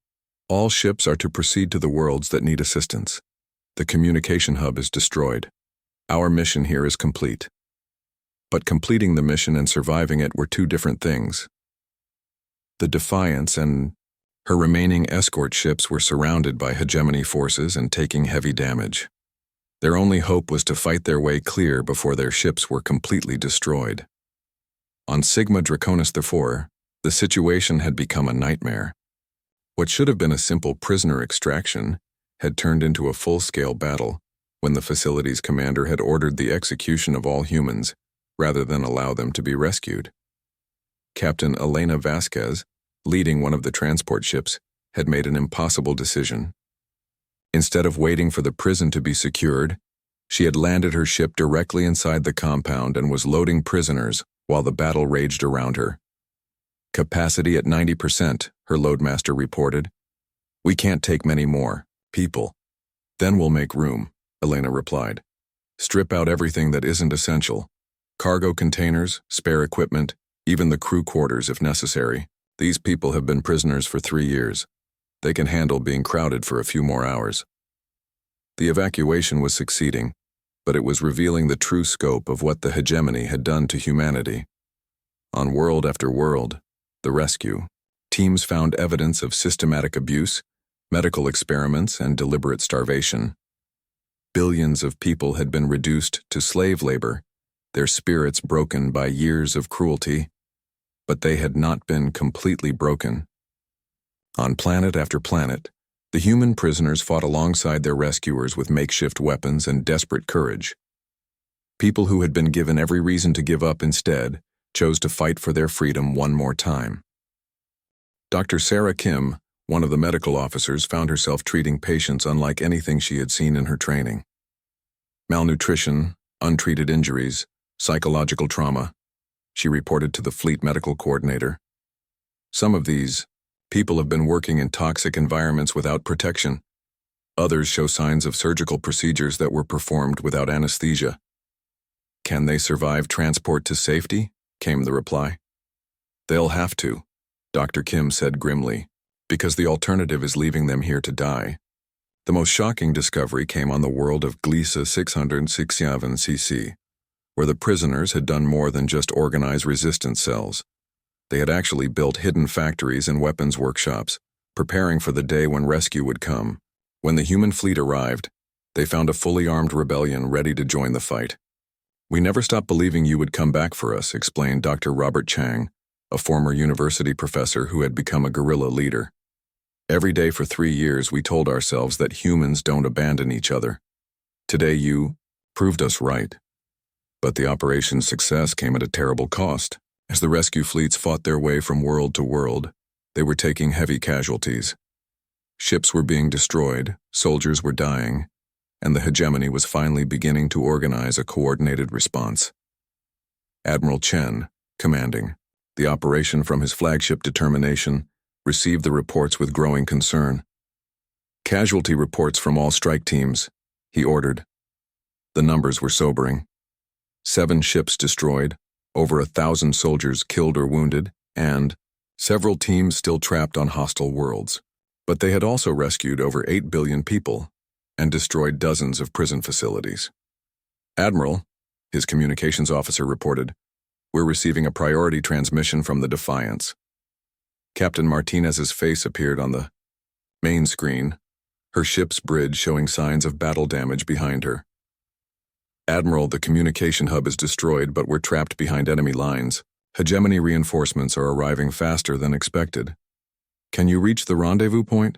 All ships are to proceed to the worlds that need assistance. The communication hub is destroyed. Our mission here is complete." But completing the mission and surviving it were 2 different things. The Defiance and her remaining escort ships were surrounded by hegemony forces and taking heavy damage. Their only hope was to fight their way clear before their ships were completely destroyed. On Sigma Draconis IV, the situation had become a nightmare. What should have been a simple prisoner extraction had turned into a full-scale battle when the facility's commander had ordered the execution of all humans rather than allow them to be rescued. Captain Elena Vasquez, leading one of the transport ships, had made an impossible decision. Instead of waiting for the prison to be secured, she had landed her ship directly inside the compound and was loading prisoners while the battle raged around her. "Capacity at 90%, her loadmaster reported. "We can't take many more people." "Then we'll make room," Elena replied. "Strip out everything that isn't essential. Cargo containers, spare equipment, even the crew quarters if necessary. These people have been prisoners for 3 years. They can handle being crowded for a few more hours." The evacuation was succeeding, but it was revealing the true scope of what the hegemony had done to humanity. On world after world, the rescue teams found evidence of systematic abuse, medical experiments, and deliberate starvation. Billions of people had been reduced to slave labor, their spirits broken by years of cruelty, but they had not been completely broken. On planet after planet, the human prisoners fought alongside their rescuers with makeshift weapons and desperate courage. People who had been given every reason to give up instead chose to fight for their freedom one more time. Dr. Sarah Kim, one of the medical officers, found herself treating patients unlike anything she had seen in her training. Malnutrition, untreated injuries, psychological trauma, she reported to the fleet medical coordinator. Some of these people have been working in toxic environments without protection. Others show signs of surgical procedures that were performed without anesthesia. "Can they survive transport to safety?" came the reply. "They'll have to," Dr. Kim said grimly, "because the alternative is leaving them here to die." The most shocking discovery came on the world of Glisa 667 CC, where the prisoners had done more than just organize resistance cells. They had actually built hidden factories and weapons workshops, preparing for the day when rescue would come. When the human fleet arrived, they found a fully armed rebellion ready to join the fight. "We never stopped believing you would come back for us," explained Dr. Robert Chang, a former university professor who had become a guerrilla leader. "Every day for 3 years we told ourselves that humans don't abandon each other. Today you proved us right." But the operation's success came at a terrible cost. As the rescue fleets fought their way from world to world, they were taking heavy casualties. Ships were being destroyed, soldiers were dying, and the hegemony was finally beginning to organize a coordinated response. Admiral Chen, commanding the operation from his flagship Determination, received the reports with growing concern. "Casualty reports from all strike teams," he ordered. The numbers were sobering. 7 ships destroyed, over 1,000 soldiers killed or wounded, and several teams still trapped on hostile worlds. But they had also rescued over 8 billion people and destroyed dozens of prison facilities. "Admiral," his communications officer reported, "we're receiving a priority transmission from the Defiance." Captain Martinez's face appeared on the main screen, her ship's bridge showing signs of battle damage behind her. "Admiral, the communication hub is destroyed, but we're trapped behind enemy lines. Hegemony reinforcements are arriving faster than expected." "Can you reach the rendezvous point?"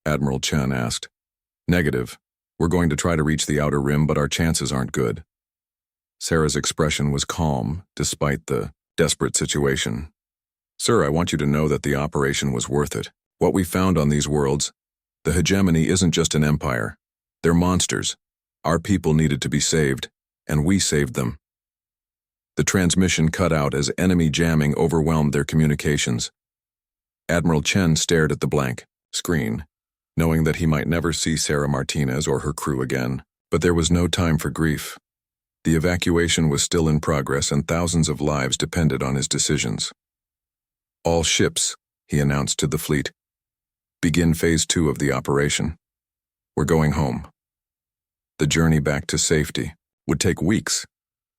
Admiral Chen asked. "Negative. We're going to try to reach the outer rim, but our chances aren't good." Sarah's expression was calm, despite the desperate situation. Sir, I want you to know that the operation was worth it. What we found on these worlds, the hegemony isn't just an empire. They're monsters. Our people needed to be saved, and we saved them. The transmission cut out as enemy jamming overwhelmed their communications. Admiral Chen stared at the blank screen, knowing that he might never see Sarah Martinez or her crew again. But there was no time for grief. The evacuation was still in progress and thousands of lives depended on his decisions. All ships, he announced to the fleet, begin Phase 2 of the operation. We're going home. The journey back to safety would take weeks,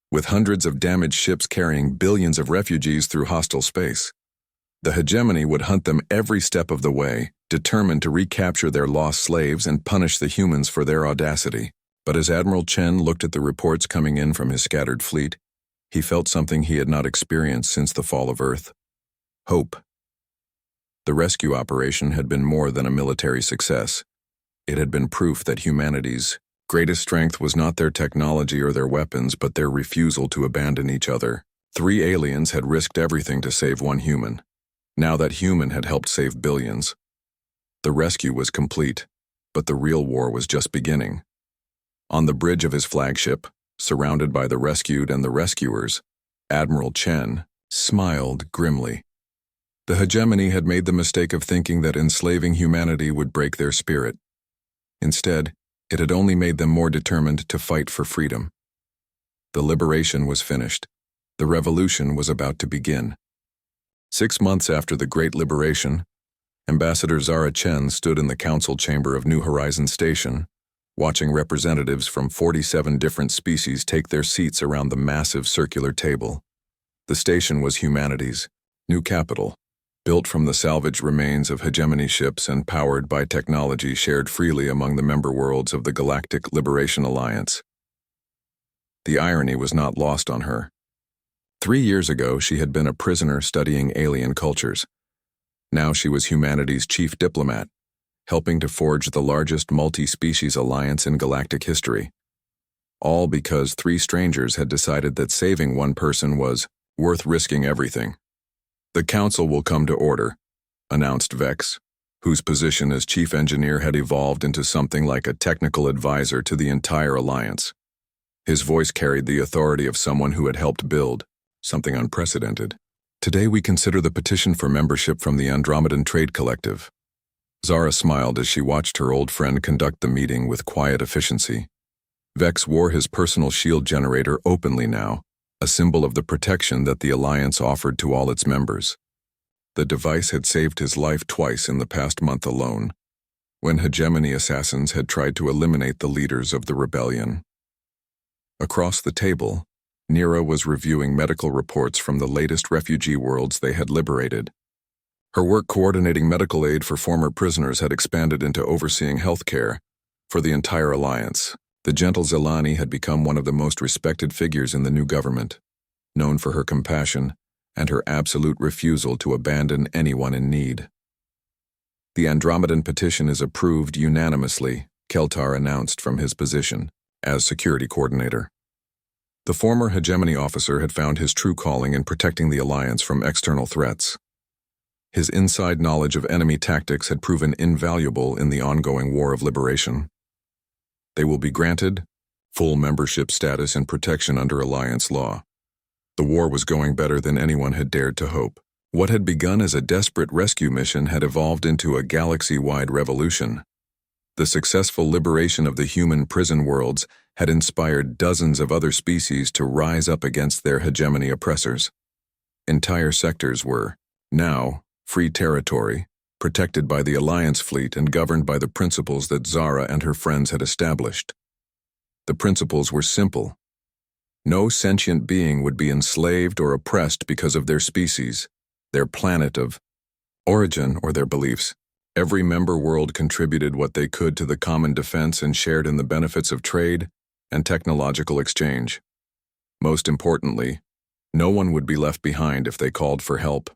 with hundreds of damaged ships carrying billions of refugees through hostile space. The hegemony would hunt them every step of the way, determined to recapture their lost slaves and punish the humans for their audacity. But as Admiral Chen looked at the reports coming in from his scattered fleet, he felt something he had not experienced since the fall of Earth. Hope. The rescue operation had been more than a military success. It had been proof that humanity's greatest strength was not their technology or their weapons, but their refusal to abandon each other. 3 aliens had risked everything to save 1 human. Now that human had helped save billions. The rescue was complete, but the real war was just beginning. On the bridge of his flagship, surrounded by the rescued and the rescuers, Admiral Chen smiled grimly. The hegemony had made the mistake of thinking that enslaving humanity would break their spirit. Instead, it had only made them more determined to fight for freedom. The liberation was finished. The revolution was about to begin. 6 months after the Great Liberation, Ambassador Zara Chen stood in the council chamber of New Horizons Station, watching representatives from 47 different species take their seats around the massive circular table. The station was humanity's new capital, built from the salvaged remains of hegemony ships and powered by technology shared freely among the member worlds of the Galactic Liberation Alliance. The irony was not lost on her. 3 years ago, she had been a prisoner studying alien cultures. Now she was humanity's chief diplomat, helping to forge the largest multi-species alliance in galactic history. All because 3 strangers had decided that saving 1 person was worth risking everything. The council will come to order, announced Vex, whose position as chief engineer had evolved into something like a technical advisor to the entire alliance. His voice carried the authority of someone who had helped build something unprecedented. Today we consider the petition for membership from the Andromedan Trade Collective. Zara smiled as she watched her old friend conduct the meeting with quiet efficiency. Vex wore his personal shield generator openly now, a symbol of the protection that the Alliance offered to all its members. The device had saved his life twice in the past month alone, when hegemony assassins had tried to eliminate the leaders of the rebellion. Across the table, Nira was reviewing medical reports from the latest refugee worlds they had liberated. Her work coordinating medical aid for former prisoners had expanded into overseeing health care for the entire alliance. The gentle Zelani had become one of the most respected figures in the new government, known for her compassion and her absolute refusal to abandon anyone in need. The Andromedan petition is approved unanimously, Keltar announced from his position as security coordinator. The former hegemony officer had found his true calling in protecting the alliance from external threats. His inside knowledge of enemy tactics had proven invaluable in the ongoing war of liberation. They will be granted full membership status and protection under Alliance law. The war was going better than anyone had dared to hope. What had begun as a desperate rescue mission had evolved into a galaxy-wide revolution. The successful liberation of the human prison worlds had inspired dozens of other species to rise up against their hegemony oppressors. Entire sectors were, now, free territory, protected by the Alliance fleet and governed by the principles that Zara and her friends had established. The principles were simple. No sentient being would be enslaved or oppressed because of their species, their planet of origin, or their beliefs. Every member world contributed what they could to the common defense and shared in the benefits of trade and technological exchange. Most importantly, no one would be left behind if they called for help.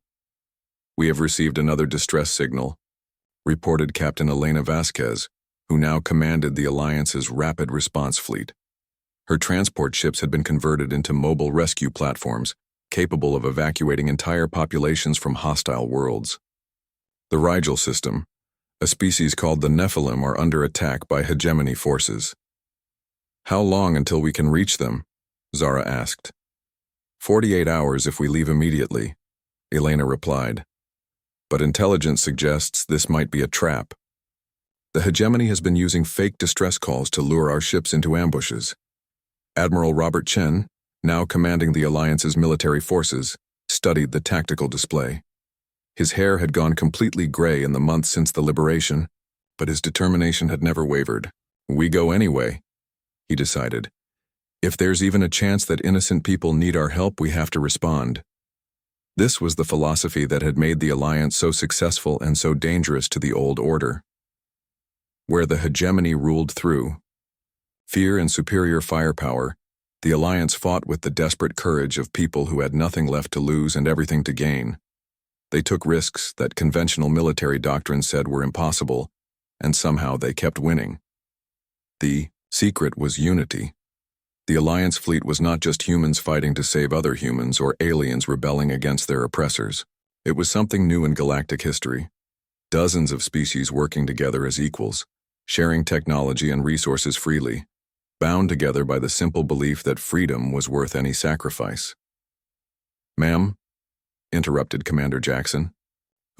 "We have received another distress signal," reported Captain Elena Vasquez, who now commanded the Alliance's rapid response fleet. Her transport ships had been converted into mobile rescue platforms, capable of evacuating entire populations from hostile worlds. The Rigel system, a species called the Nephilim, are under attack by hegemony forces. How long until we can reach them? Zara asked. 48 hours if we leave immediately, Elena replied. But intelligence suggests this might be a trap. The hegemony has been using fake distress calls to lure our ships into ambushes. Admiral Robert Chen, now commanding the Alliance's military forces, studied the tactical display. His hair had gone completely gray in the months since the liberation, but his determination had never wavered. We go anyway, he decided. If there's even a chance that innocent people need our help, we have to respond. This was the philosophy that had made the Alliance so successful and so dangerous to the old order. Where the hegemony ruled through fear and superior firepower, the Alliance fought with the desperate courage of people who had nothing left to lose and everything to gain. They took risks that conventional military doctrine said were impossible, and somehow they kept winning. The secret was unity. The Alliance fleet was not just humans fighting to save other humans or aliens rebelling against their oppressors. It was something new in galactic history. Dozens of species working together as equals, sharing technology and resources freely, bound together by the simple belief that freedom was worth any sacrifice. "Ma'am," interrupted Commander Jackson,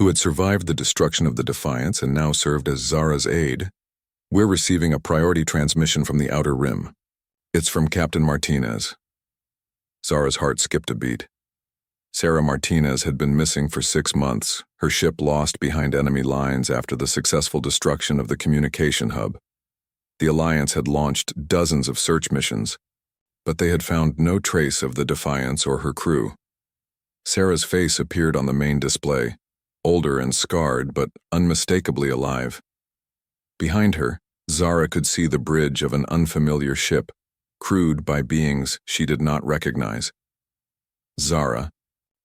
who had survived the destruction of the Defiance and now served as Zara's aide, "we're receiving a priority transmission from the Outer Rim. It's from Captain Martinez." Zara's heart skipped a beat. Sarah Martinez had been missing for 6 months, her ship lost behind enemy lines after the successful destruction of the communication hub. The Alliance had launched dozens of search missions, but they had found no trace of the Defiance or her crew. Sarah's face appeared on the main display, older and scarred but unmistakably alive. Behind her, Zara could see the bridge of an unfamiliar ship, crewed by beings she did not recognize. "Zara,"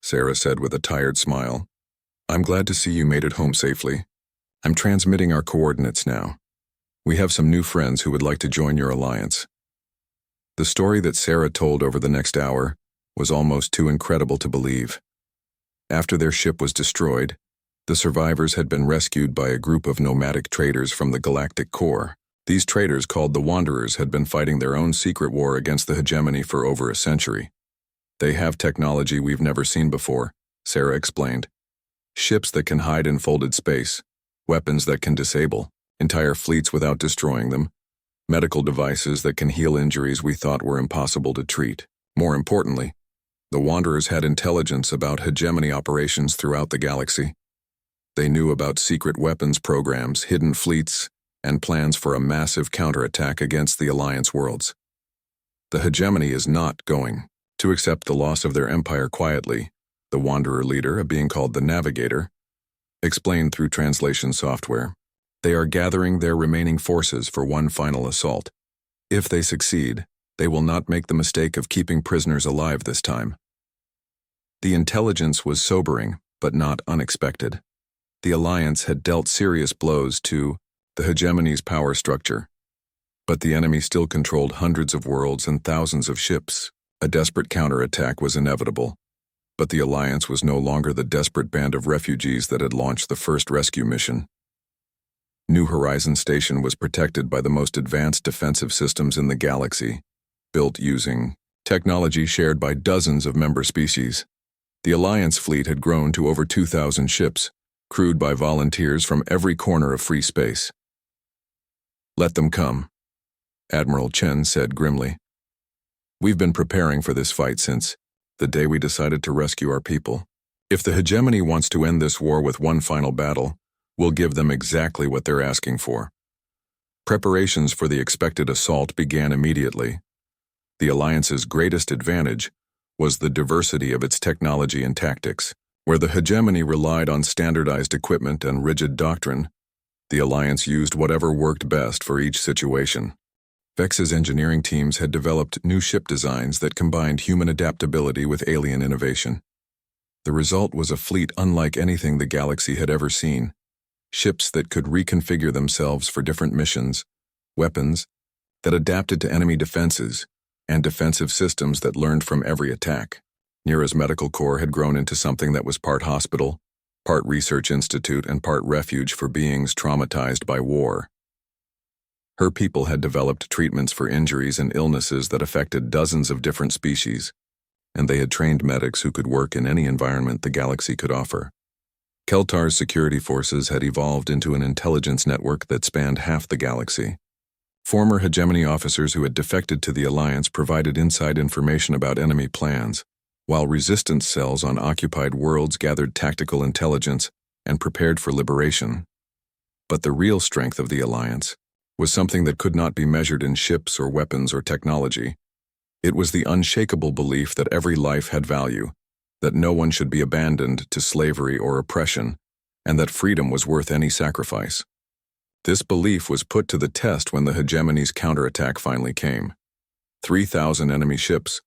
Sarah said with a tired smile, "I'm glad to see you made it home safely. I'm transmitting our coordinates now. We have some new friends who would like to join your alliance." The story that Sarah told over the next hour was almost too incredible to believe. After their ship was destroyed, the survivors had been rescued by a group of nomadic traders from the galactic core. These traders, called the Wanderers, had been fighting their own secret war against the hegemony for over a century. "They have technology we've never seen before," Sarah explained. "Ships that can hide in folded space, weapons that can disable entire fleets without destroying them, medical devices that can heal injuries we thought were impossible to treat. More importantly, the Wanderers had intelligence about hegemony operations throughout the galaxy. They knew about secret weapons programs, hidden fleets, and plans for a massive counterattack against the Alliance worlds. The hegemony is not going to accept the loss of their empire quietly," the Wanderer leader, a being called the Navigator, explained through translation software. "They are gathering their remaining forces for one final assault. If they succeed, they will not make the mistake of keeping prisoners alive this time." The intelligence was sobering, but not unexpected. The Alliance had dealt serious blows to the hegemony's power structure, but the enemy still controlled hundreds of worlds and thousands of ships. A desperate counterattack was inevitable, but the Alliance was no longer the desperate band of refugees that had launched the first rescue mission. New Horizon Station was protected by the most advanced defensive systems in the galaxy, built using technology shared by dozens of member species. The Alliance fleet had grown to over 2,000 ships, crewed by volunteers from every corner of free space. "Let them come," Admiral Chen said grimly. "We've been preparing for this fight since the day we decided to rescue our people. If the hegemony wants to end this war with one final battle, we'll give them exactly what they're asking for." Preparations for the expected assault began immediately. The Alliance's greatest advantage was the diversity of its technology and tactics. Where the hegemony relied on standardized equipment and rigid doctrine, the Alliance used whatever worked best for each situation. Vex's engineering teams had developed new ship designs that combined human adaptability with alien innovation. The result was a fleet unlike anything the galaxy had ever seen. Ships that could reconfigure themselves for different missions, weapons that adapted to enemy defenses, and defensive systems that learned from every attack. Nira's medical corps had grown into something that was part hospital, part research institute, and part refuge for beings traumatized by war. Her people had developed treatments for injuries and illnesses that affected dozens of different species, and they had trained medics who could work in any environment the galaxy could offer. Keltar's security forces had evolved into an intelligence network that spanned half the galaxy. Former hegemony officers who had defected to the Alliance provided inside information about enemy plans, while resistance cells on occupied worlds gathered tactical intelligence and prepared for liberation. But the real strength of the Alliance was something that could not be measured in ships or weapons or technology. It was the unshakable belief that every life had value, that no one should be abandoned to slavery or oppression, and that freedom was worth any sacrifice. This belief was put to the test when the hegemony's counterattack finally came. 3,000 enemy ships,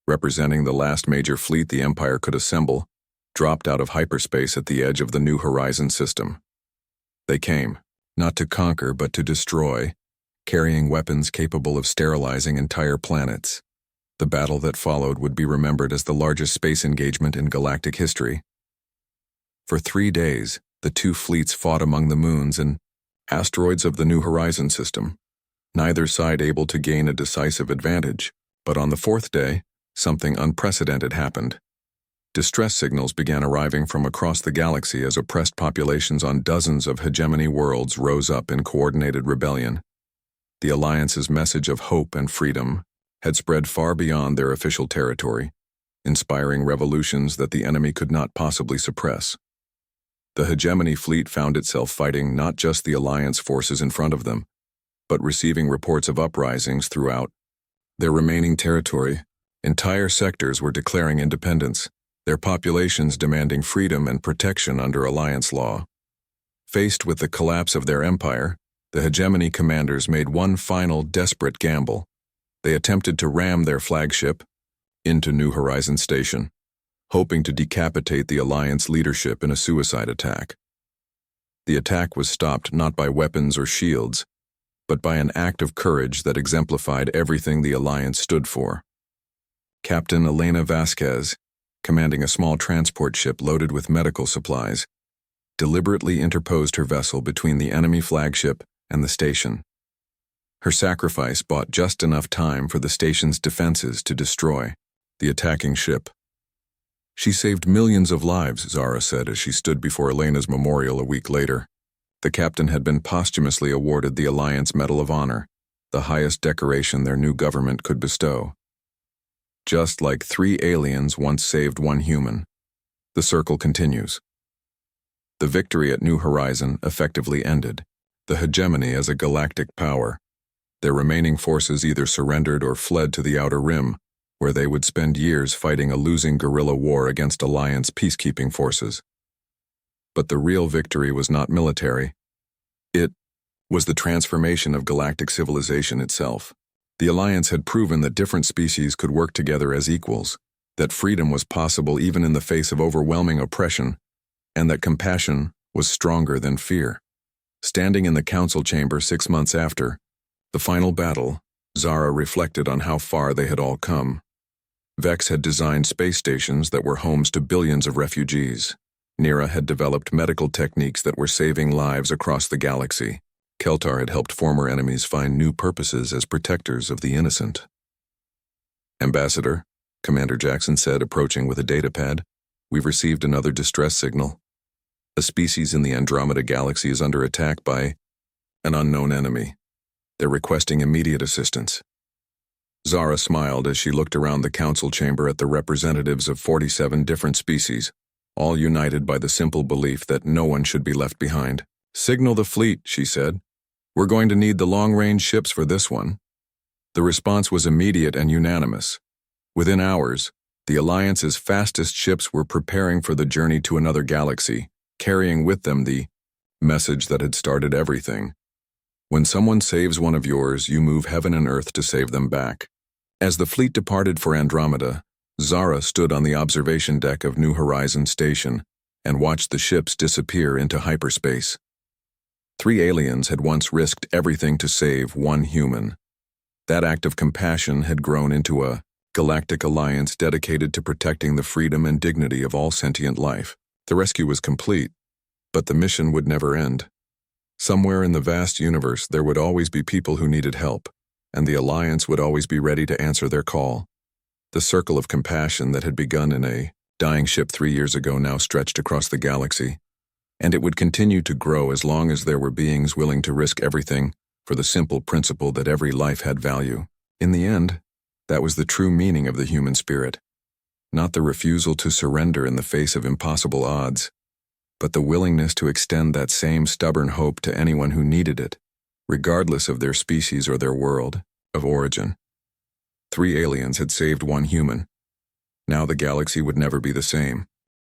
representing the last major fleet the Empire could assemble, dropped out of hyperspace at the edge of the New Horizons system. They came, not to conquer but to destroy, carrying weapons capable of sterilizing entire planets. The battle that followed would be remembered as the largest space engagement in galactic history. For 3 days, the two fleets fought among the moons and asteroids of the New Horizons system, neither side able to gain a decisive advantage. But on the 4th day, something unprecedented happened. Distress signals began arriving from across the galaxy as oppressed populations on dozens of hegemony worlds rose up in coordinated rebellion. The Alliance's message of hope and freedom had spread far beyond their official territory, inspiring revolutions that the enemy could not possibly suppress. The hegemony fleet found itself fighting not just the Alliance forces in front of them, but receiving reports of uprisings throughout their remaining territory. Entire sectors were declaring independence, their populations demanding freedom and protection under Alliance law. Faced with the collapse of their empire, the hegemony commanders made one final desperate gamble. They attempted to ram their flagship into New Horizons Station, hoping to decapitate the Alliance leadership in a suicide attack. The attack was stopped not by weapons or shields, but by an act of courage that exemplified everything the Alliance stood for. Captain Elena Vasquez, commanding a small transport ship loaded with medical supplies, deliberately interposed her vessel between the enemy flagship and the station. Her sacrifice bought just enough time for the station's defenses to destroy the attacking ship. She saved millions of lives, Zara said as she stood before Elena's memorial a week later. The captain had been posthumously awarded the Alliance Medal of Honor, the highest decoration their new government could bestow. Just like 3 aliens once saved 1 human. The circle continues. The victory at New Horizon effectively ended the hegemony as a galactic power. Their remaining forces either surrendered or fled to the Outer Rim, where they would spend years fighting a losing guerrilla war against Alliance peacekeeping forces. But the real victory was not military. It was the transformation of galactic civilization itself. The Alliance had proven that different species could work together as equals, that freedom was possible even in the face of overwhelming oppression, and that compassion was stronger than fear. Standing in the council chamber 6 months after the final battle, Zara reflected on how far they had all come. Vex had designed space stations that were homes to billions of refugees. Nira had developed medical techniques that were saving lives across the galaxy. Keltar had helped former enemies find new purposes as protectors of the innocent. "Ambassador," Commander Jackson said, approaching with a datapad, "we've received another distress signal. A species in the Andromeda galaxy is under attack by an unknown enemy. They're requesting immediate assistance." Zara smiled as she looked around the council chamber at the representatives of 47 different species, all united by the simple belief that no one should be left behind. "Signal the fleet," she said. "We're going to need the long-range ships for this one." The response was immediate and unanimous. Within hours, the Alliance's fastest ships were preparing for the journey to another galaxy, carrying with them the message that had started everything. When someone saves one of yours, you move heaven and earth to save them back. As the fleet departed for Andromeda, Zara stood on the observation deck of New Horizons Station and watched the ships disappear into hyperspace. 3 aliens had once risked everything to save 1 human. That act of compassion had grown into a Galactic Alliance dedicated to protecting the freedom and dignity of all sentient life. The rescue was complete, but the mission would never end. Somewhere in the vast universe, there would always be people who needed help, and the Alliance would always be ready to answer their call. The circle of compassion that had begun in a dying ship 3 years ago now stretched across the galaxy, and it would continue to grow as long as there were beings willing to risk everything for the simple principle that every life had value. In the end, that was the true meaning of the human spirit. Not the refusal to surrender in the face of impossible odds, but the willingness to extend that same stubborn hope to anyone who needed it, regardless of their species or their world of origin. 3 aliens had saved 1 human. Now the galaxy would never be the same.